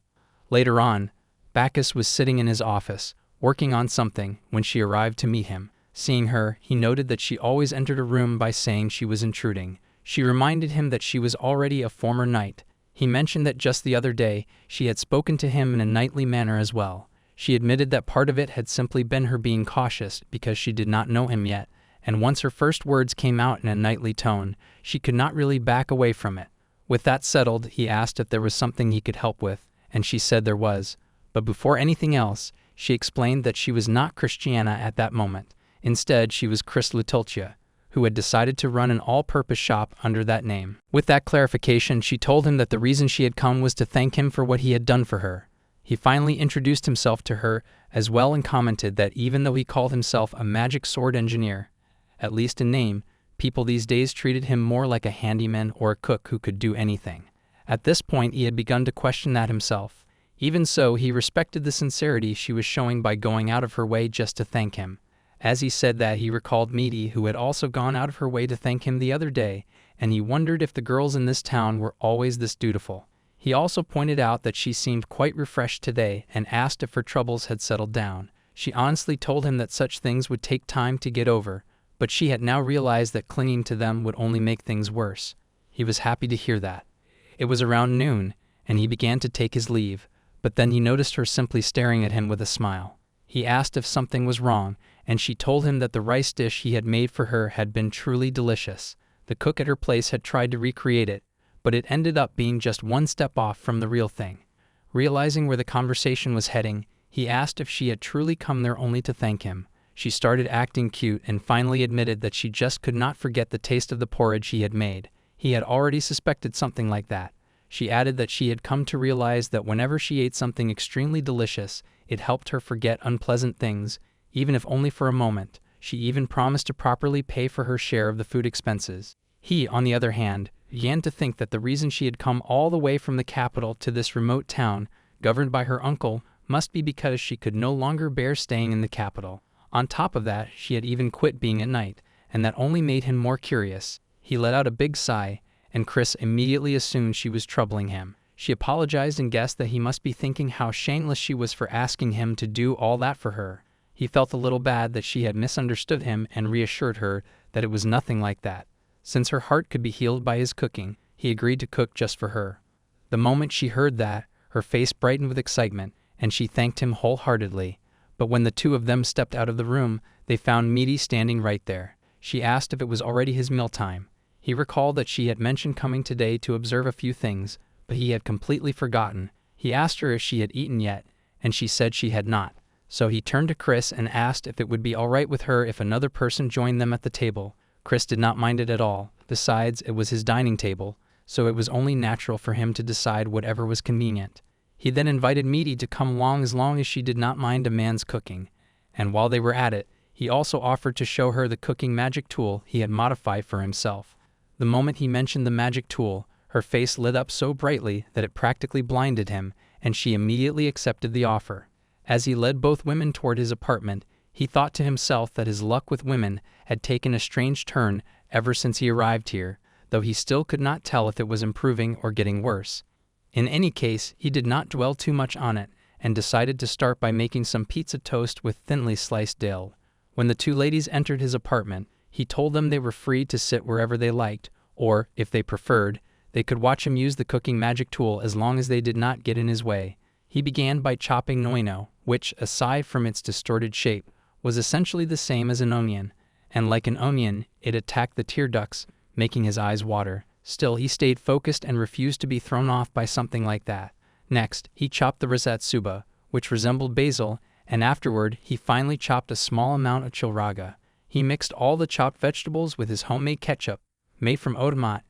Later on, Bacchus was sitting in his office, working on something, when she arrived to meet him. Seeing her, he noted that she always entered a room by saying she was intruding. She reminded him that she was already a former knight. He mentioned that just the other day, she had spoken to him in a knightly manner as well. She admitted that part of it had simply been her being cautious because she did not know him yet, and once her first words came out in a knightly tone, she could not really back away from it. With that settled, he asked if there was something he could help with, and she said there was. But before anything else, she explained that she was not Christiana at that moment. Instead, she was Chris Lutulcia, who had decided to run an all-purpose shop under that name. With that clarification, she told him that the reason she had come was to thank him for what he had done for her. He finally introduced himself to her as well and commented that even though he called himself a magic sword engineer, at least in name, people these days treated him more like a handyman or a cook who could do anything. At this point, he had begun to question that himself. Even so, he respected the sincerity she was showing by going out of her way just to thank him. As he said that, he recalled Meaty, who had also gone out of her way to thank him the other day, and he wondered if the girls in this town were always this dutiful. He also pointed out that she seemed quite refreshed today and asked if her troubles had settled down. She honestly told him that such things would take time to get over, but she had now realized that clinging to them would only make things worse. He was happy to hear that. It was around noon, and he began to take his leave, but then he noticed her simply staring at him with a smile. He asked if something was wrong, and she told him that the rice dish he had made for her had been truly delicious. The cook at her place had tried to recreate it, but it ended up being just one step off from the real thing. Realizing where the conversation was heading, he asked if she had truly come there only to thank him. She started acting cute and finally admitted that she just could not forget the taste of the porridge he had made. He had already suspected something like that. She added that she had come to realize that whenever she ate something extremely delicious, it helped her forget unpleasant things, even if only for a moment. She even promised to properly pay for her share of the food expenses. He, on the other hand, began to think that the reason she had come all the way from the capital to this remote town, governed by her uncle, must be because she could no longer bear staying in the capital. On top of that, she had even quit being a knight, and that only made him more curious. He let out a big sigh, and Chris immediately assumed she was troubling him. She apologized and guessed that he must be thinking how shameless she was for asking him to do all that for her. He felt a little bad that she had misunderstood him and reassured her that it was nothing like that. Since her heart could be healed by his cooking, he agreed to cook just for her. The moment she heard that, her face brightened with excitement, and she thanked him wholeheartedly. But when the two of them stepped out of the room, they found Meaty standing right there. She asked if it was already his mealtime. He recalled that she had mentioned coming today to observe a few things, but he had completely forgotten. He asked her if she had eaten yet, and she said she had not. So he turned to Chris and asked if it would be all right with her if another person joined them at the table. Chris did not mind it at all. Besides, it was his dining table, so it was only natural for him to decide whatever was convenient. He then invited Meaty to come along as long as she did not mind a man's cooking. And while they were at it, he also offered to show her the cooking magic tool he had modified for himself. The moment he mentioned the magic tool, her face lit up so brightly that it practically blinded him, and she immediately accepted the offer. As he led both women toward his apartment, he thought to himself that his luck with women had taken a strange turn ever since he arrived here, though he still could not tell if it was improving or getting worse. In any case, he did not dwell too much on it, and decided to start by making some pizza toast with thinly sliced dill. When the two ladies entered his apartment, he told them they were free to sit wherever they liked, or, if they preferred, they could watch him use the cooking magic tool as long as they did not get in his way. He began by chopping noino, which, aside from its distorted shape, was essentially the same as an onion, and like an onion, it attacked the tear ducts, making his eyes water. Still, he stayed focused and refused to be thrown off by something like that. Next, he chopped the rosatsuba, which resembled basil, and afterward, he finally chopped a small amount of chilraga. He mixed all the chopped vegetables with his homemade ketchup, made from otomat,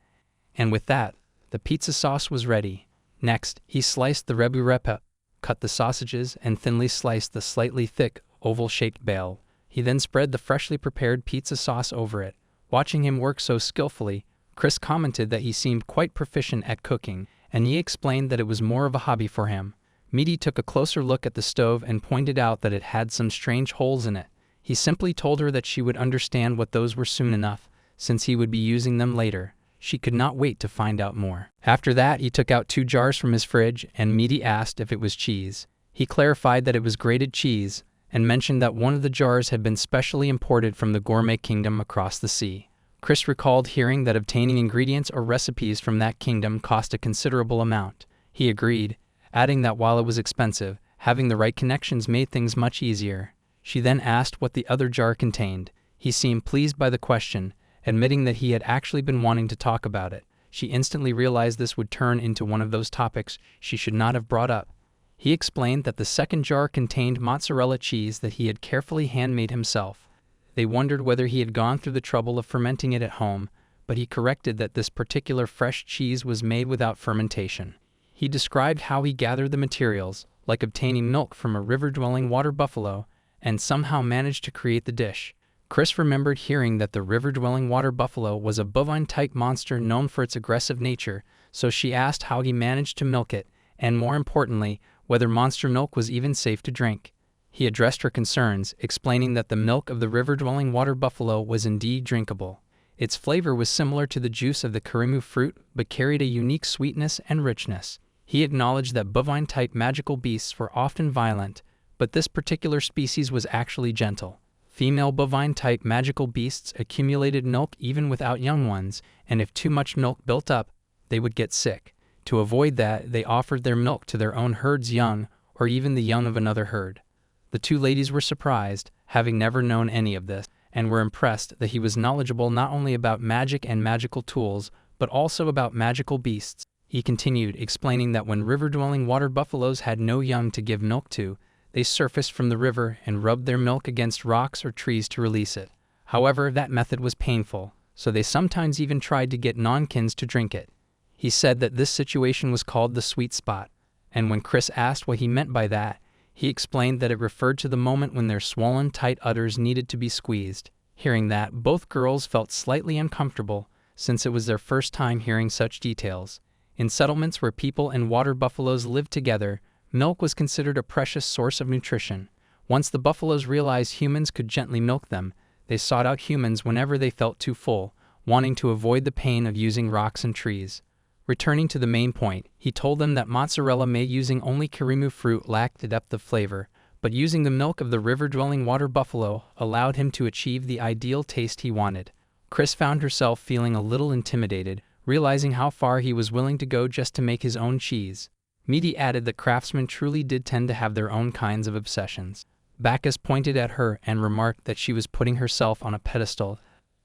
and with that, the pizza sauce was ready. Next, he sliced the rebu repa, cut the sausages, and thinly sliced the slightly thick, oval-shaped bale. He then spread the freshly prepared pizza sauce over it. Watching him work so skillfully, Chris commented that he seemed quite proficient at cooking, and he explained that it was more of a hobby for him. Meaty took a closer look at the stove and pointed out that it had some strange holes in it. He simply told her that she would understand what those were soon enough, since he would be using them later. She could not wait to find out more. After that, he took out 2 jars from his fridge, and Meaty asked if it was cheese. He clarified that it was grated cheese, and mentioned that one of the jars had been specially imported from the gourmet kingdom across the sea. Chris recalled hearing that obtaining ingredients or recipes from that kingdom cost a considerable amount. He agreed, adding that while it was expensive, having the right connections made things much easier. She then asked what the other jar contained. He seemed pleased by the question, admitting that he had actually been wanting to talk about it. She instantly realized this would turn into one of those topics she should not have brought up. He explained that the second jar contained mozzarella cheese that he had carefully handmade himself. They wondered whether he had gone through the trouble of fermenting it at home, but he corrected that this particular fresh cheese was made without fermentation. He described how he gathered the materials, like obtaining milk from a river-dwelling water buffalo, and somehow managed to create the dish. Chris remembered hearing that the river-dwelling water buffalo was a bovine-type monster known for its aggressive nature, so she asked how he managed to milk it, and more importantly, whether monster milk was even safe to drink. He addressed her concerns, explaining that the milk of the river-dwelling water buffalo was indeed drinkable. Its flavor was similar to the juice of the kirimu fruit, but carried a unique sweetness and richness. He acknowledged that bovine-type magical beasts were often violent, but this particular species was actually gentle. Female bovine-type magical beasts accumulated milk even without young ones, and if too much milk built up, they would get sick. To avoid that, they offered their milk to their own herd's young, or even the young of another herd. The two ladies were surprised, having never known any of this, and were impressed that he was knowledgeable not only about magic and magical tools, but also about magical beasts. He continued, explaining that when river-dwelling water buffaloes had no young to give milk to, they surfaced from the river and rubbed their milk against rocks or trees to release it. However, that method was painful, so they sometimes even tried to get non-kins to drink it. He said that this situation was called the sweet spot, and when Chris asked what he meant by that, he explained that it referred to the moment when their swollen, tight udders needed to be squeezed. Hearing that, both girls felt slightly uncomfortable, since it was their first time hearing such details. In settlements where people and water buffaloes lived together, milk was considered a precious source of nutrition. Once the buffaloes realized humans could gently milk them, they sought out humans whenever they felt too full, wanting to avoid the pain of using rocks and trees. Returning to the main point, he told them that mozzarella made using only kirimu fruit lacked the depth of flavor, but using the milk of the river-dwelling water buffalo allowed him to achieve the ideal taste he wanted. Chris found herself feeling a little intimidated, realizing how far he was willing to go just to make his own cheese. Meaty added that craftsmen truly did tend to have their own kinds of obsessions. Bacchus pointed at her and remarked that she was putting herself on a pedestal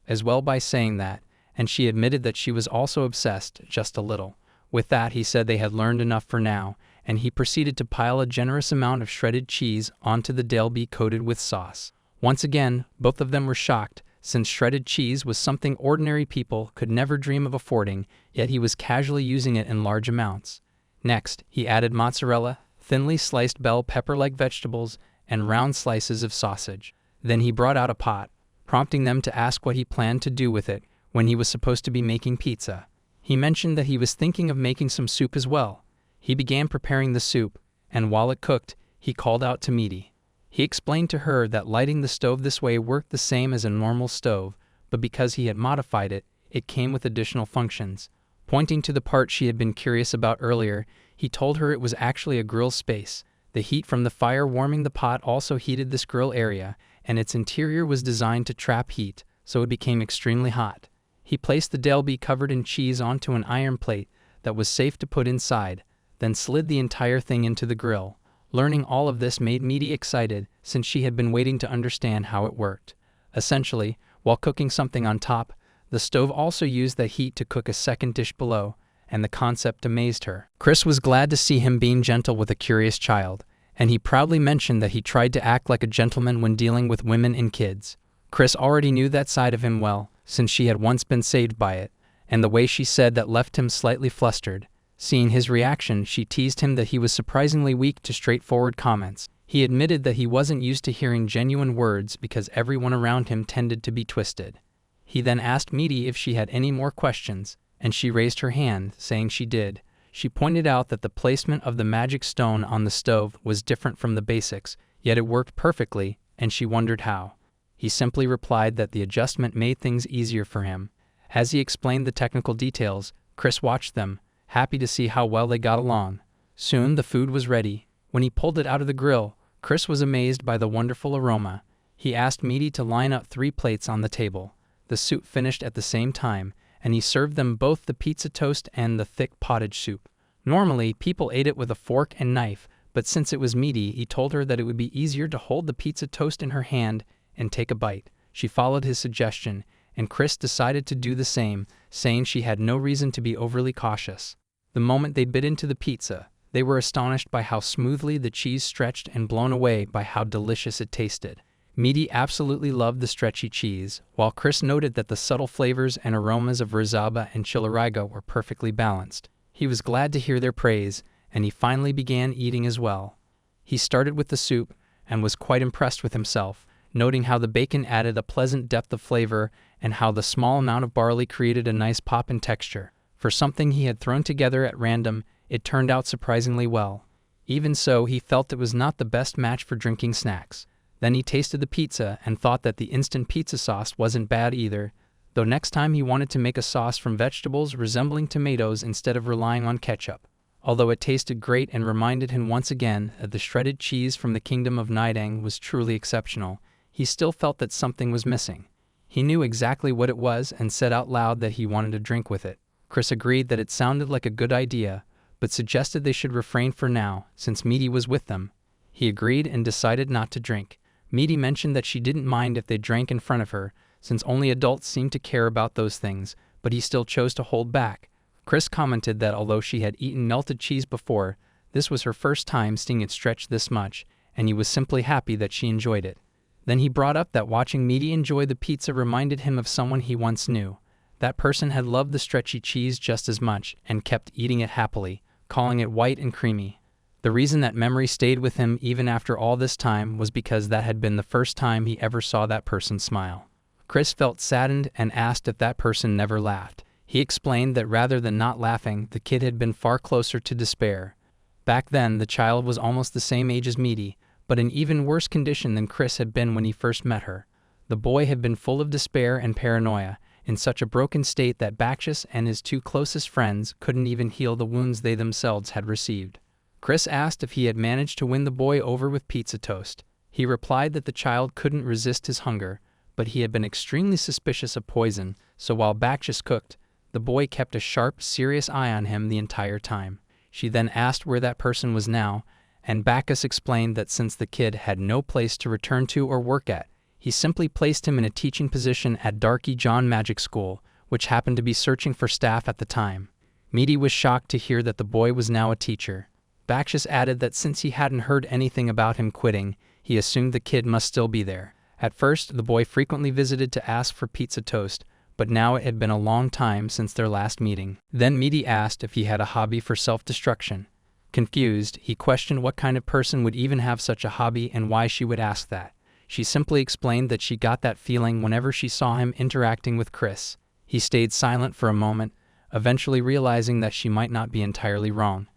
as well by saying that, and she admitted that she was also obsessed, just a little. With that, he said they had learned enough for now, and he proceeded to pile a generous amount of shredded cheese onto the dalby coated with sauce. Once again, both of them were shocked, since shredded cheese was something ordinary people could never dream of affording, yet he was casually using it in large amounts. Next, he added mozzarella, thinly sliced bell pepper-like vegetables, and round slices of sausage. Then he brought out a pot, prompting them to ask what he planned to do with it when he was supposed to be making pizza. He mentioned that he was thinking of making some soup as well. He began preparing the soup, and while it cooked, he called out to Meaty. He explained to her that lighting the stove this way worked the same as a normal stove, but because he had modified it, it came with additional functions. Pointing to the part she had been curious about earlier, he told her it was actually a grill space. The heat from the fire warming the pot also heated this grill area, and its interior was designed to trap heat, so it became extremely hot. He placed the dalby covered in cheese onto an iron plate that was safe to put inside, then slid the entire thing into the grill. Learning all of this made Meaty excited, since she had been waiting to understand how it worked. Essentially, while cooking something on top, the stove also used that heat to cook a second dish below, and the concept amazed her. Chris was glad to see him being gentle with a curious child, and he proudly mentioned that he tried to act like a gentleman when dealing with women and kids. Chris already knew that side of him well, since she had once been saved by it, and the way she said that left him slightly flustered. Seeing his reaction, she teased him that he was surprisingly weak to straightforward comments. He admitted that he wasn't used to hearing genuine words because everyone around him tended to be twisted. He then asked Meaty if she had any more questions, and she raised her hand, saying she did. She pointed out that the placement of the magic stone on the stove was different from the basics, yet it worked perfectly, and she wondered how. He simply replied that the adjustment made things easier for him. As he explained the technical details, Chris watched them, happy to see how well they got along. Soon the food was ready. When he pulled it out of the grill, Chris was amazed by the wonderful aroma. He asked Meaty to line up 3 plates on the table. The soup finished at the same time, and he served them both the pizza toast and the thick pottage soup. Normally, people ate it with a fork and knife, but since it was Meaty, he told her that it would be easier to hold the pizza toast in her hand and take a bite. She followed his suggestion, and Chris decided to do the same, saying she had no reason to be overly cautious. The moment they bit into the pizza, they were astonished by how smoothly the cheese stretched and blown away by how delicious it tasted. Meaty absolutely loved the stretchy cheese, while Chris noted that the subtle flavors and aromas of rizaba and chilariga were perfectly balanced. He was glad to hear their praise, and he finally began eating as well. He started with the soup, and was quite impressed with himself, noting how the bacon added a pleasant depth of flavor and how the small amount of barley created a nice pop in texture. For something he had thrown together at random, it turned out surprisingly well. Even so, he felt it was not the best match for drinking snacks. Then he tasted the pizza and thought that the instant pizza sauce wasn't bad either, though next time he wanted to make a sauce from vegetables resembling tomatoes instead of relying on ketchup. Although it tasted great and reminded him once again that the shredded cheese from the kingdom of Nidang was truly exceptional, he still felt that something was missing. He knew exactly what it was and said out loud that he wanted a drink with it. Chris agreed that it sounded like a good idea, but suggested they should refrain for now, since Meaty was with them. He agreed and decided not to drink. Meaty mentioned that she didn't mind if they drank in front of her, since only adults seemed to care about those things, but he still chose to hold back. Chris commented that although she had eaten melted cheese before, this was her first time seeing it stretch this much, and he was simply happy that she enjoyed it. Then he brought up that watching Meaty enjoy the pizza reminded him of someone he once knew. That person had loved the stretchy cheese just as much and kept eating it happily, calling it white and creamy. The reason that memory stayed with him even after all this time was because that had been the first time he ever saw that person smile. Chris felt saddened and asked if that person never laughed. He explained that rather than not laughing, the kid had been far closer to despair. Back then, the child was almost the same age as Meaty, but in even worse condition than Chris had been when he first met her. The boy had been full of despair and paranoia, in such a broken state that Bacchus and his 2 closest friends couldn't even heal the wounds they themselves had received. Chris asked if he had managed to win the boy over with pizza toast. He replied that the child couldn't resist his hunger, but he had been extremely suspicious of poison, so while Bacchus cooked, the boy kept a sharp, serious eye on him the entire time. She then asked where that person was now, and Bacchus explained that since the kid had no place to return to or work at, he simply placed him in a teaching position at Darky John Magic School, which happened to be searching for staff at the time. Meaty was shocked to hear that the boy was now a teacher. Bacchus added that since he hadn't heard anything about him quitting, he assumed the kid must still be there. At first, the boy frequently visited to ask for pizza toast, but now it had been a long time since their last meeting. Then Meaty asked if he had a hobby for self-destruction. Confused, he questioned what kind of person would even have such a hobby and why she would ask that. She simply explained that she got that feeling whenever she saw him interacting with Chris. He stayed silent for a moment, eventually realizing that she might not be entirely wrong.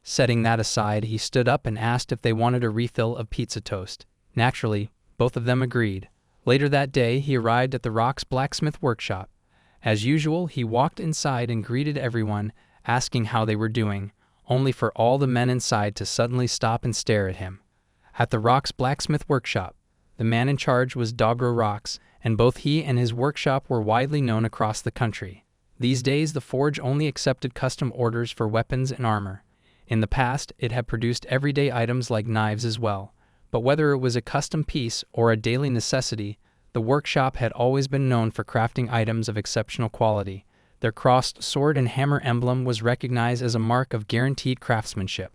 Setting that aside, he stood up and asked if they wanted a refill of pizza toast. Naturally, both of them agreed. Later that day, he arrived at the Rock's blacksmith workshop. As usual, he walked inside and greeted everyone, asking how they were doing, only for all the men inside to suddenly stop and stare at him. At the Rock's blacksmith workshop, the man in charge was Dobro Rocks, and both he and his workshop were widely known across the country. These days, the forge only accepted custom orders for weapons and armor. In the past, it had produced everyday items like knives as well, but whether it was a custom piece or a daily necessity, the workshop had always been known for crafting items of exceptional quality. Their crossed sword and hammer emblem was recognized as a mark of guaranteed craftsmanship.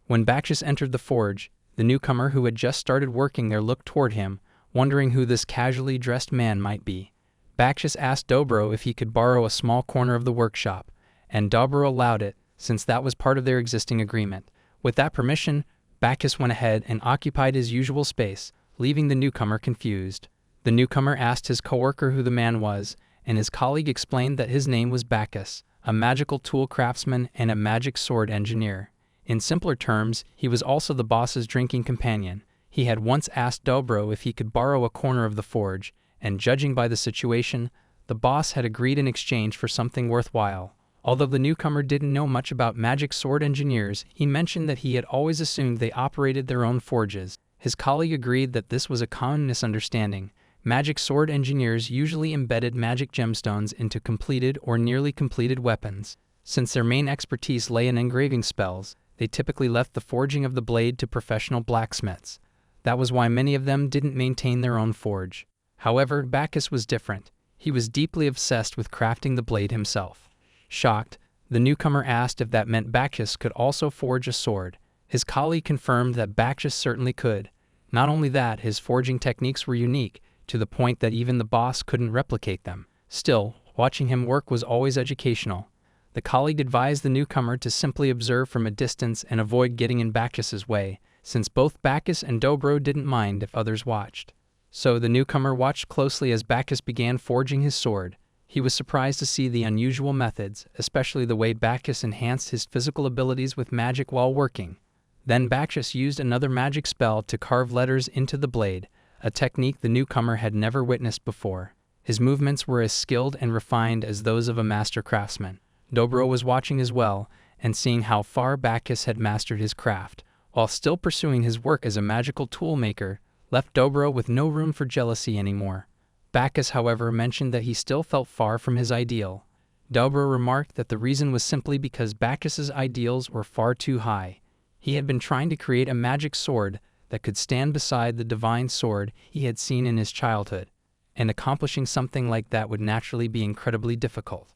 When Bacchus entered the forge, the newcomer who had just started working there looked toward him, wondering who this casually dressed man might be. Bacchus asked Dobro if he could borrow a small corner of the workshop, and Dobro allowed it, since that was part of their existing agreement. With that permission, Bacchus went ahead and occupied his usual space, leaving the newcomer confused. The newcomer asked his coworker who the man was, and his colleague explained that his name was Bacchus, a magical tool craftsman and a magic sword engineer. In simpler terms, he was also the boss's drinking companion. He had once asked Dobro if he could borrow a corner of the forge, and judging by the situation, the boss had agreed in exchange for something worthwhile. Although the newcomer didn't know much about magic sword engineers, he mentioned that he had always assumed they operated their own forges. His colleague agreed that this was a common misunderstanding. Magic sword engineers usually embedded magic gemstones into completed or nearly completed weapons. Since their main expertise lay in engraving spells, they typically left the forging of the blade to professional blacksmiths. That was why many of them didn't maintain their own forge. However, Bacchus was different. He was deeply obsessed with crafting the blade himself. Shocked, the newcomer asked if that meant Bacchus could also forge a sword. His colleague confirmed that Bacchus certainly could. Not only that, his forging techniques were unique, to the point that even the boss couldn't replicate them. Still, watching him work was always educational. The colleague advised the newcomer to simply observe from a distance and avoid getting in Bacchus's way, since both Bacchus and Dobro didn't mind if others watched. So the newcomer watched closely as Bacchus began forging his sword. He was surprised to see the unusual methods, especially the way Bacchus enhanced his physical abilities with magic while working. Then Bacchus used another magic spell to carve letters into the blade, a technique the newcomer had never witnessed before. His movements were as skilled and refined as those of a master craftsman. Dobro was watching as well, and seeing how far Bacchus had mastered his craft, while still pursuing his work as a magical tool maker, left Dobro with no room for jealousy anymore. Bacchus, however, mentioned that he still felt far from his ideal. Dobro remarked that the reason was simply because Bacchus's ideals were far too high. He had been trying to create a magic sword that could stand beside the divine sword he had seen in his childhood, and accomplishing something like that would naturally be incredibly difficult.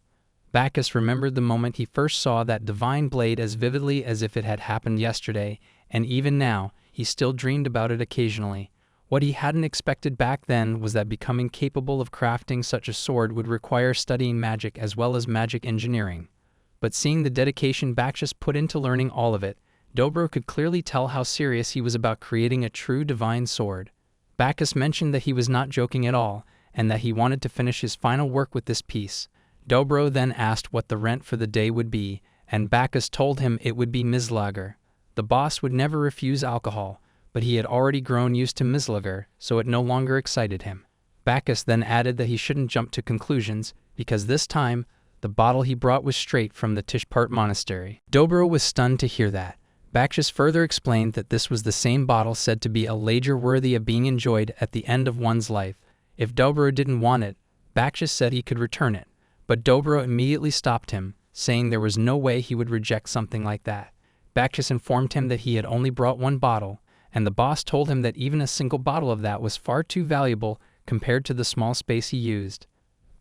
Bacchus remembered the moment he first saw that divine blade as vividly as if it had happened yesterday, and even now, he still dreamed about it occasionally. What he hadn't expected back then was that becoming capable of crafting such a sword would require studying magic as well as magic engineering. But seeing the dedication Bacchus put into learning all of it, Dobro could clearly tell how serious he was about creating a true divine sword. Bacchus mentioned that he was not joking at all, and that he wanted to finish his final work with this piece. Dobro then asked what the rent for the day would be, and Bacchus told him it would be mislager. The boss would never refuse alcohol, but he had already grown used to mislager, so it no longer excited him. Bacchus then added that he shouldn't jump to conclusions, because this time, the bottle he brought was straight from the Tishpart monastery. Dobro was stunned to hear that. Bakshas further explained that this was the same bottle said to be a ledger worthy of being enjoyed at the end of one's life. If Dobro didn't want it, Bakshas said he could return it, but Dobro immediately stopped him, saying there was no way he would reject something like that. Bakshas informed him that he had only brought one bottle, and the boss told him that even a single bottle of that was far too valuable compared to the small space he used.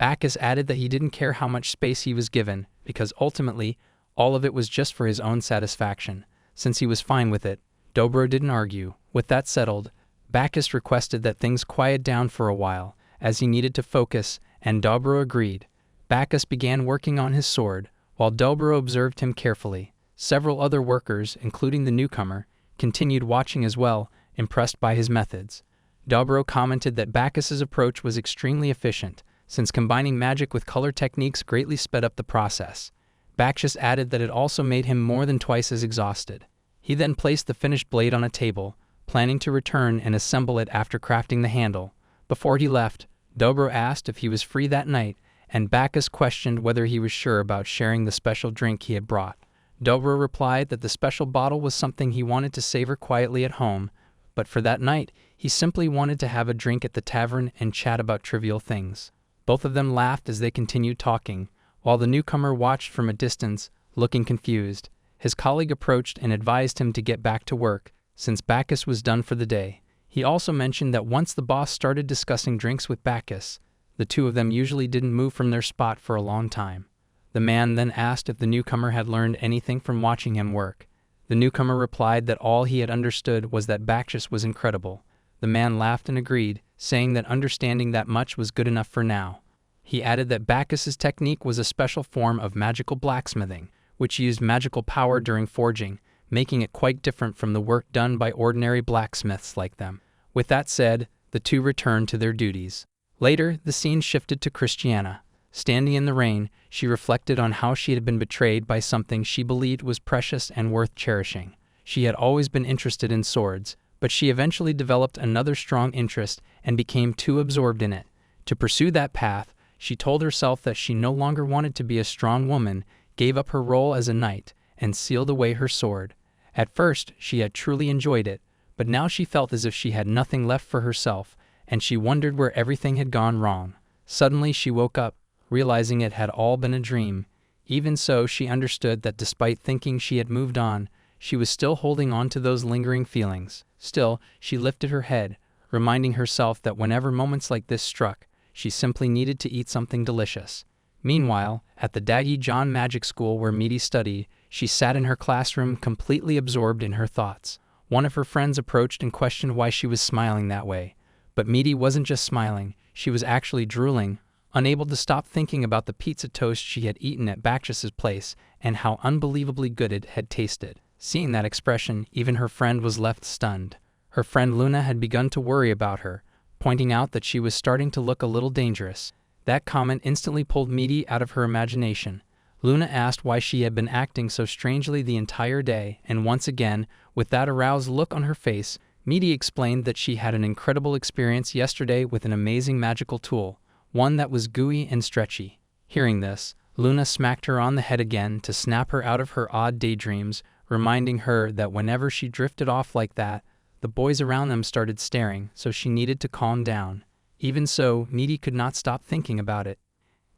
Bakshas added that he didn't care how much space he was given, because ultimately, all of it was just for his own satisfaction. Since he was fine with it, Dobro didn't argue. With that settled, Bakshas requested that things quiet down for a while, as he needed to focus, and Dobro agreed. Bakshas began working on his sword, while Dobro observed him carefully. Several other workers, including the newcomer, continued watching as well, impressed by his methods. Dobro commented that Bakshas's approach was extremely efficient, since combining magic with color techniques greatly sped up the process. Bakshas added that it also made him more than twice as exhausted. He then placed the finished blade on a table, planning to return and assemble it after crafting the handle. Before he left, Dobro asked if he was free that night, and Bakshas questioned whether he was sure about sharing the special drink he had brought. Dobro replied that the special bottle was something he wanted to savor quietly at home, but for that night, he simply wanted to have a drink at the tavern and chat about trivial things. Both of them laughed as they continued talking, while the newcomer watched from a distance, looking confused. His colleague approached and advised him to get back to work, since Bakshas was done for the day. He also mentioned that once the boss started discussing drinks with Bakshas, the two of them usually didn't move from their spot for a long time. The man then asked if the newcomer had learned anything from watching him work. The newcomer replied that all he had understood was that Bakshas was incredible. The man laughed and agreed, saying that understanding that much was good enough for now. He added that Bakshas's technique was a special form of magical blacksmithing, which used magical power during forging, making it quite different from the work done by ordinary blacksmiths like them. With that said, the two returned to their duties. Later, the scene shifted to Christiana. Standing in the rain, she reflected on how she had been betrayed by something she believed was precious and worth cherishing. She had always been interested in swords, but she eventually developed another strong interest and became too absorbed in it. To pursue that path, she told herself that she no longer wanted to be a strong woman, gave up her role as a knight, and sealed away her sword. At first, she had truly enjoyed it, but now she felt as if she had nothing left for herself, and she wondered where everything had gone wrong. Suddenly, she woke up, realizing it had all been a dream. Even so, she understood that despite thinking she had moved on, she was still holding on to those lingering feelings. Still, she lifted her head, reminding herself that whenever moments like this struck, she simply needed to eat something delicious. Meanwhile, at the Dagi John Magic School where Midi studied, she sat in her classroom completely absorbed in her thoughts. One of her friends approached and questioned why she was smiling that way. But Midi wasn't just smiling, she was actually drooling, unable to stop thinking about the pizza toast she had eaten at Bakshas's place and how unbelievably good it had tasted. Seeing that expression, even her friend was left stunned. Her friend Luna had begun to worry about her, pointing out that she was starting to look a little dangerous. That comment instantly pulled Midi out of her imagination. Luna asked why she had been acting so strangely the entire day, and once again, with that aroused look on her face, Midi explained that she had an incredible experience yesterday with an amazing magical tool, one that was gooey and stretchy. Hearing this, Luna smacked her on the head again to snap her out of her odd daydreams, reminding her that whenever she drifted off like that, the boys around them started staring, so she needed to calm down. Even so, Midi could not stop thinking about it.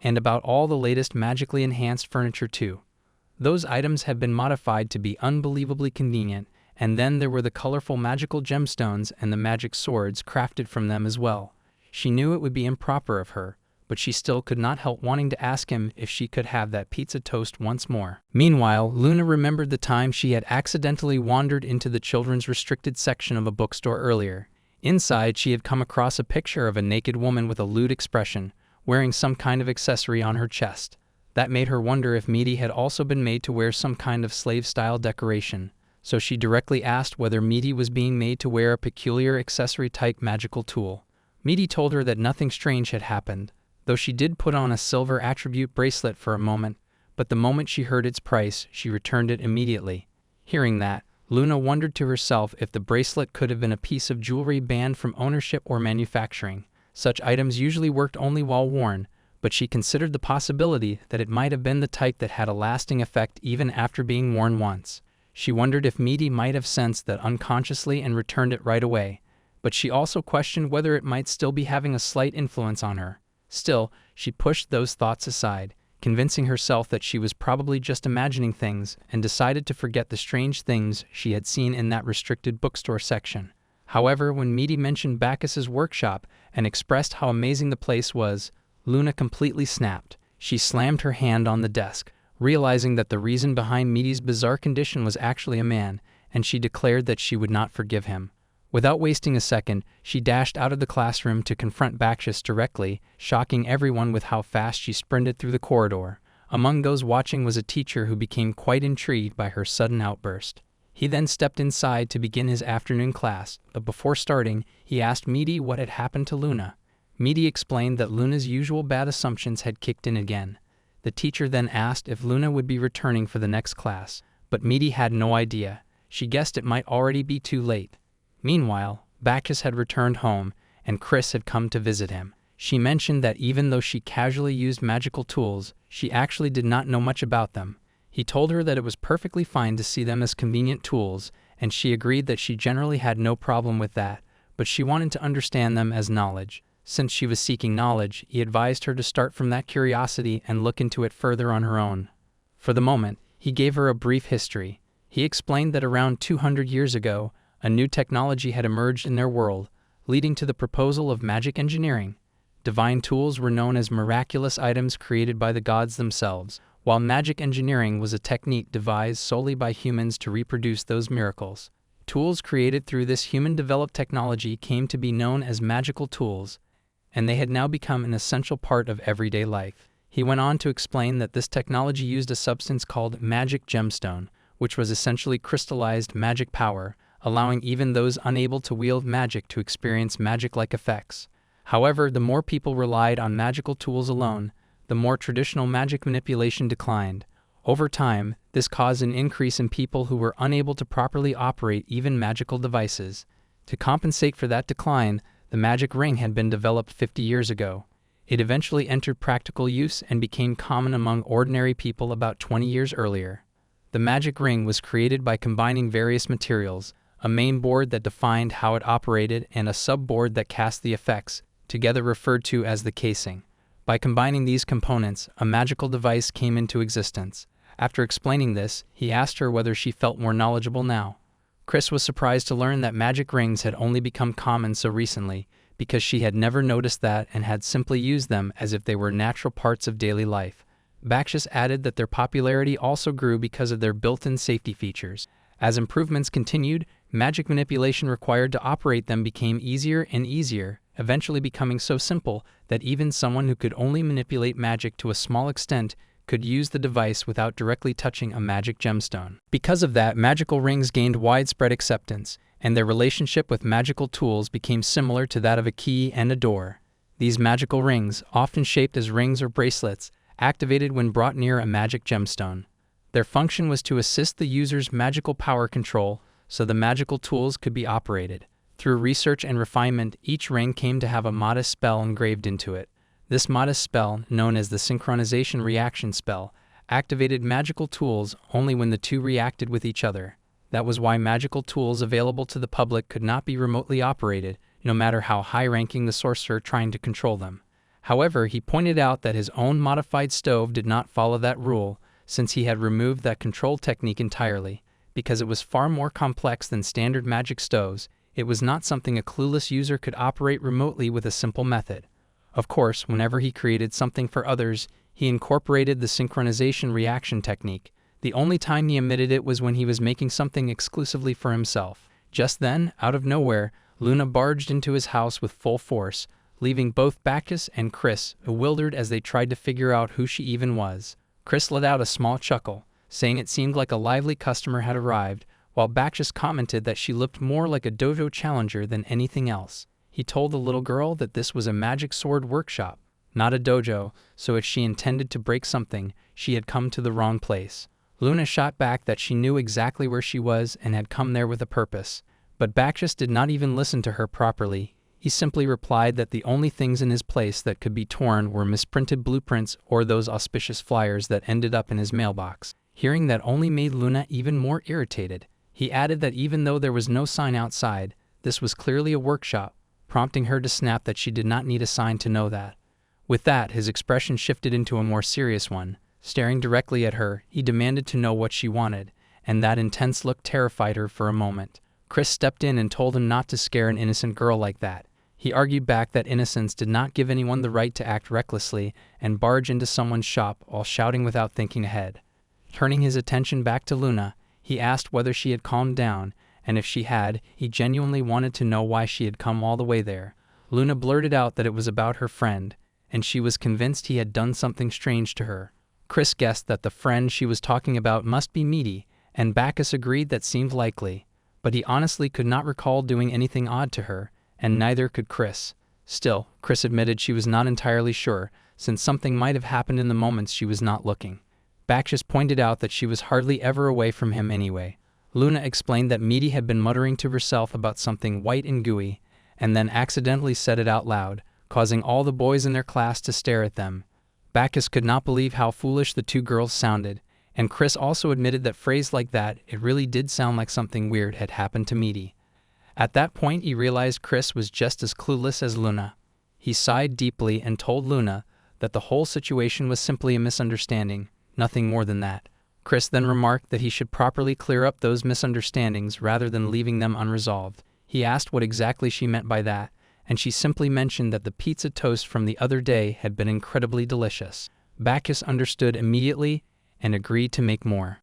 And about all the latest magically enhanced furniture too. Those items had been modified to be unbelievably convenient, and then there were the colorful magical gemstones and the magic swords crafted from them as well. She knew it would be improper of her, but she still could not help wanting to ask him if she could have that pizza toast once more. Meanwhile, Luna remembered the time she had accidentally wandered into the children's restricted section of a bookstore earlier. Inside, she had come across a picture of a naked woman with a lewd expression, wearing some kind of accessory on her chest. That made her wonder if Midi had also been made to wear some kind of slave-style decoration, so she directly asked whether Midi was being made to wear a peculiar accessory-type magical tool. Midi told her that nothing strange had happened, though she did put on a silver attribute bracelet for a moment, but the moment she heard its price, she returned it immediately. Hearing that, Luna wondered to herself if the bracelet could have been a piece of jewelry banned from ownership or manufacturing. Such items usually worked only while worn, but she considered the possibility that it might have been the type that had a lasting effect even after being worn once. She wondered if Meaty might have sensed that unconsciously and returned it right away, but she also questioned whether it might still be having a slight influence on her. Still, she pushed those thoughts aside, convincing herself that she was probably just imagining things, and decided to forget the strange things she had seen in that restricted bookstore section. However, when Meaty mentioned Bacchus's workshop and expressed how amazing the place was, Luna completely snapped. She slammed her hand on the desk, realizing that the reason behind Meaty's bizarre condition was actually a man, and she declared that she would not forgive him. Without wasting a second, she dashed out of the classroom to confront Bacchus directly, shocking everyone with how fast she sprinted through the corridor. Among those watching was a teacher who became quite intrigued by her sudden outburst. He then stepped inside to begin his afternoon class, but before starting, he asked Meaty what had happened to Luna. Meaty explained that Luna's usual bad assumptions had kicked in again. The teacher then asked if Luna would be returning for the next class, but Meaty had no idea. She guessed it might already be too late. Meanwhile, Bacchus had returned home, and Chris had come to visit him. She mentioned that even though she casually used magical tools, she actually did not know much about them. He told her that it was perfectly fine to see them as convenient tools, and she agreed that she generally had no problem with that, but she wanted to understand them as knowledge. Since she was seeking knowledge, he advised her to start from that curiosity and look into it further on her own. For the moment, he gave her a brief history. He explained that around 200 years ago, a new technology had emerged in their world, leading to the proposal of magic engineering. Divine tools were known as miraculous items created by the gods themselves, while magic engineering was a technique devised solely by humans to reproduce those miracles. Tools created through this human-developed technology came to be known as magical tools, and they had now become an essential part of everyday life. He went on to explain that this technology used a substance called magic gemstone, which was essentially crystallized magic power, allowing even those unable to wield magic to experience magic-like effects. However, the more people relied on magical tools alone, the more traditional magic manipulation declined. Over time, this caused an increase in people who were unable to properly operate even magical devices. To compensate for that decline, the magic ring had been developed 50 years ago. It eventually entered practical use and became common among ordinary people about 20 years earlier. The magic ring was created by combining various materials, a main board that defined how it operated and a sub-board that cast the effects, together referred to as the casing. By combining these components, a magical device came into existence. After explaining this, he asked her whether she felt more knowledgeable now. Chris was surprised to learn that magic rings had only become common so recently, because she had never noticed that and had simply used them as if they were natural parts of daily life. Bacchus added that their popularity also grew because of their built-in safety features. As improvements continued, magic manipulation required to operate them became easier and easier, eventually becoming so simple that even someone who could only manipulate magic to a small extent could use the device without directly touching a magic gemstone. Because of that, magical rings gained widespread acceptance, and their relationship with magical tools became similar to that of a key and a door. These magical rings, often shaped as rings or bracelets, activated when brought near a magic gemstone. Their function was to assist the user's magical power control so the magical tools could be operated. Through research and refinement, each ring came to have a modest spell engraved into it. This modest spell, known as the synchronization reaction spell, activated magical tools only when the two reacted with each other. That was why magical tools available to the public could not be remotely operated, no matter how high-ranking the sorcerer trying to control them. However, he pointed out that his own modified stove did not follow that rule, since he had removed that control technique entirely. Because it was far more complex than standard magic stoves, it was not something a clueless user could operate remotely with a simple method. Of course, whenever he created something for others, he incorporated the synchronization reaction technique. The only time he omitted it was when he was making something exclusively for himself. Just then, out of nowhere, Luna barged into his house with full force, leaving both Bacchus and Chris bewildered as they tried to figure out who she even was. Chris let out a small chuckle, saying it seemed like a lively customer had arrived, while Bacchus commented that she looked more like a dojo challenger than anything else. He told the little girl that this was a magic sword workshop, not a dojo, so if she intended to break something, she had come to the wrong place. Luna shot back that she knew exactly where she was and had come there with a purpose, but Bacchus did not even listen to her properly. He simply replied that the only things in his place that could be torn were misprinted blueprints or those auspicious flyers that ended up in his mailbox. Hearing that only made Luna even more irritated. He added that even though there was no sign outside, this was clearly a workshop, prompting her to snap that she did not need a sign to know that. With that, his expression shifted into a more serious one. Staring directly at her, he demanded to know what she wanted, and that intense look terrified her for a moment. Chris stepped in and told him not to scare an innocent girl like that. He argued back that innocence did not give anyone the right to act recklessly and barge into someone's shop while shouting without thinking ahead. Turning his attention back to Luna, he asked whether she had calmed down, and if she had, he genuinely wanted to know why she had come all the way there. Luna blurted out that it was about her friend, and she was convinced he had done something strange to her. Chris guessed that the friend she was talking about must be Meaty, and Bacchus agreed that seemed likely, but he honestly could not recall doing anything odd to her, and neither could Chris. Still, Chris admitted she was not entirely sure, since something might have happened in the moments she was not looking. Bacchus pointed out that she was hardly ever away from him anyway. Luna explained that Meaty had been muttering to herself about something white and gooey, and then accidentally said it out loud, causing all the boys in their class to stare at them. Bacchus could not believe how foolish the two girls sounded, and Chris also admitted that phrased like that, it really did sound like something weird had happened to Meaty. At that point, he realized Chris was just as clueless as Luna. He sighed deeply and told Luna that the whole situation was simply a misunderstanding, nothing more than that. Chris then remarked that he should properly clear up those misunderstandings rather than leaving them unresolved. He asked what exactly she meant by that, and she simply mentioned that the pizza toast from the other day had been incredibly delicious. Bacchus understood immediately and agreed to make more.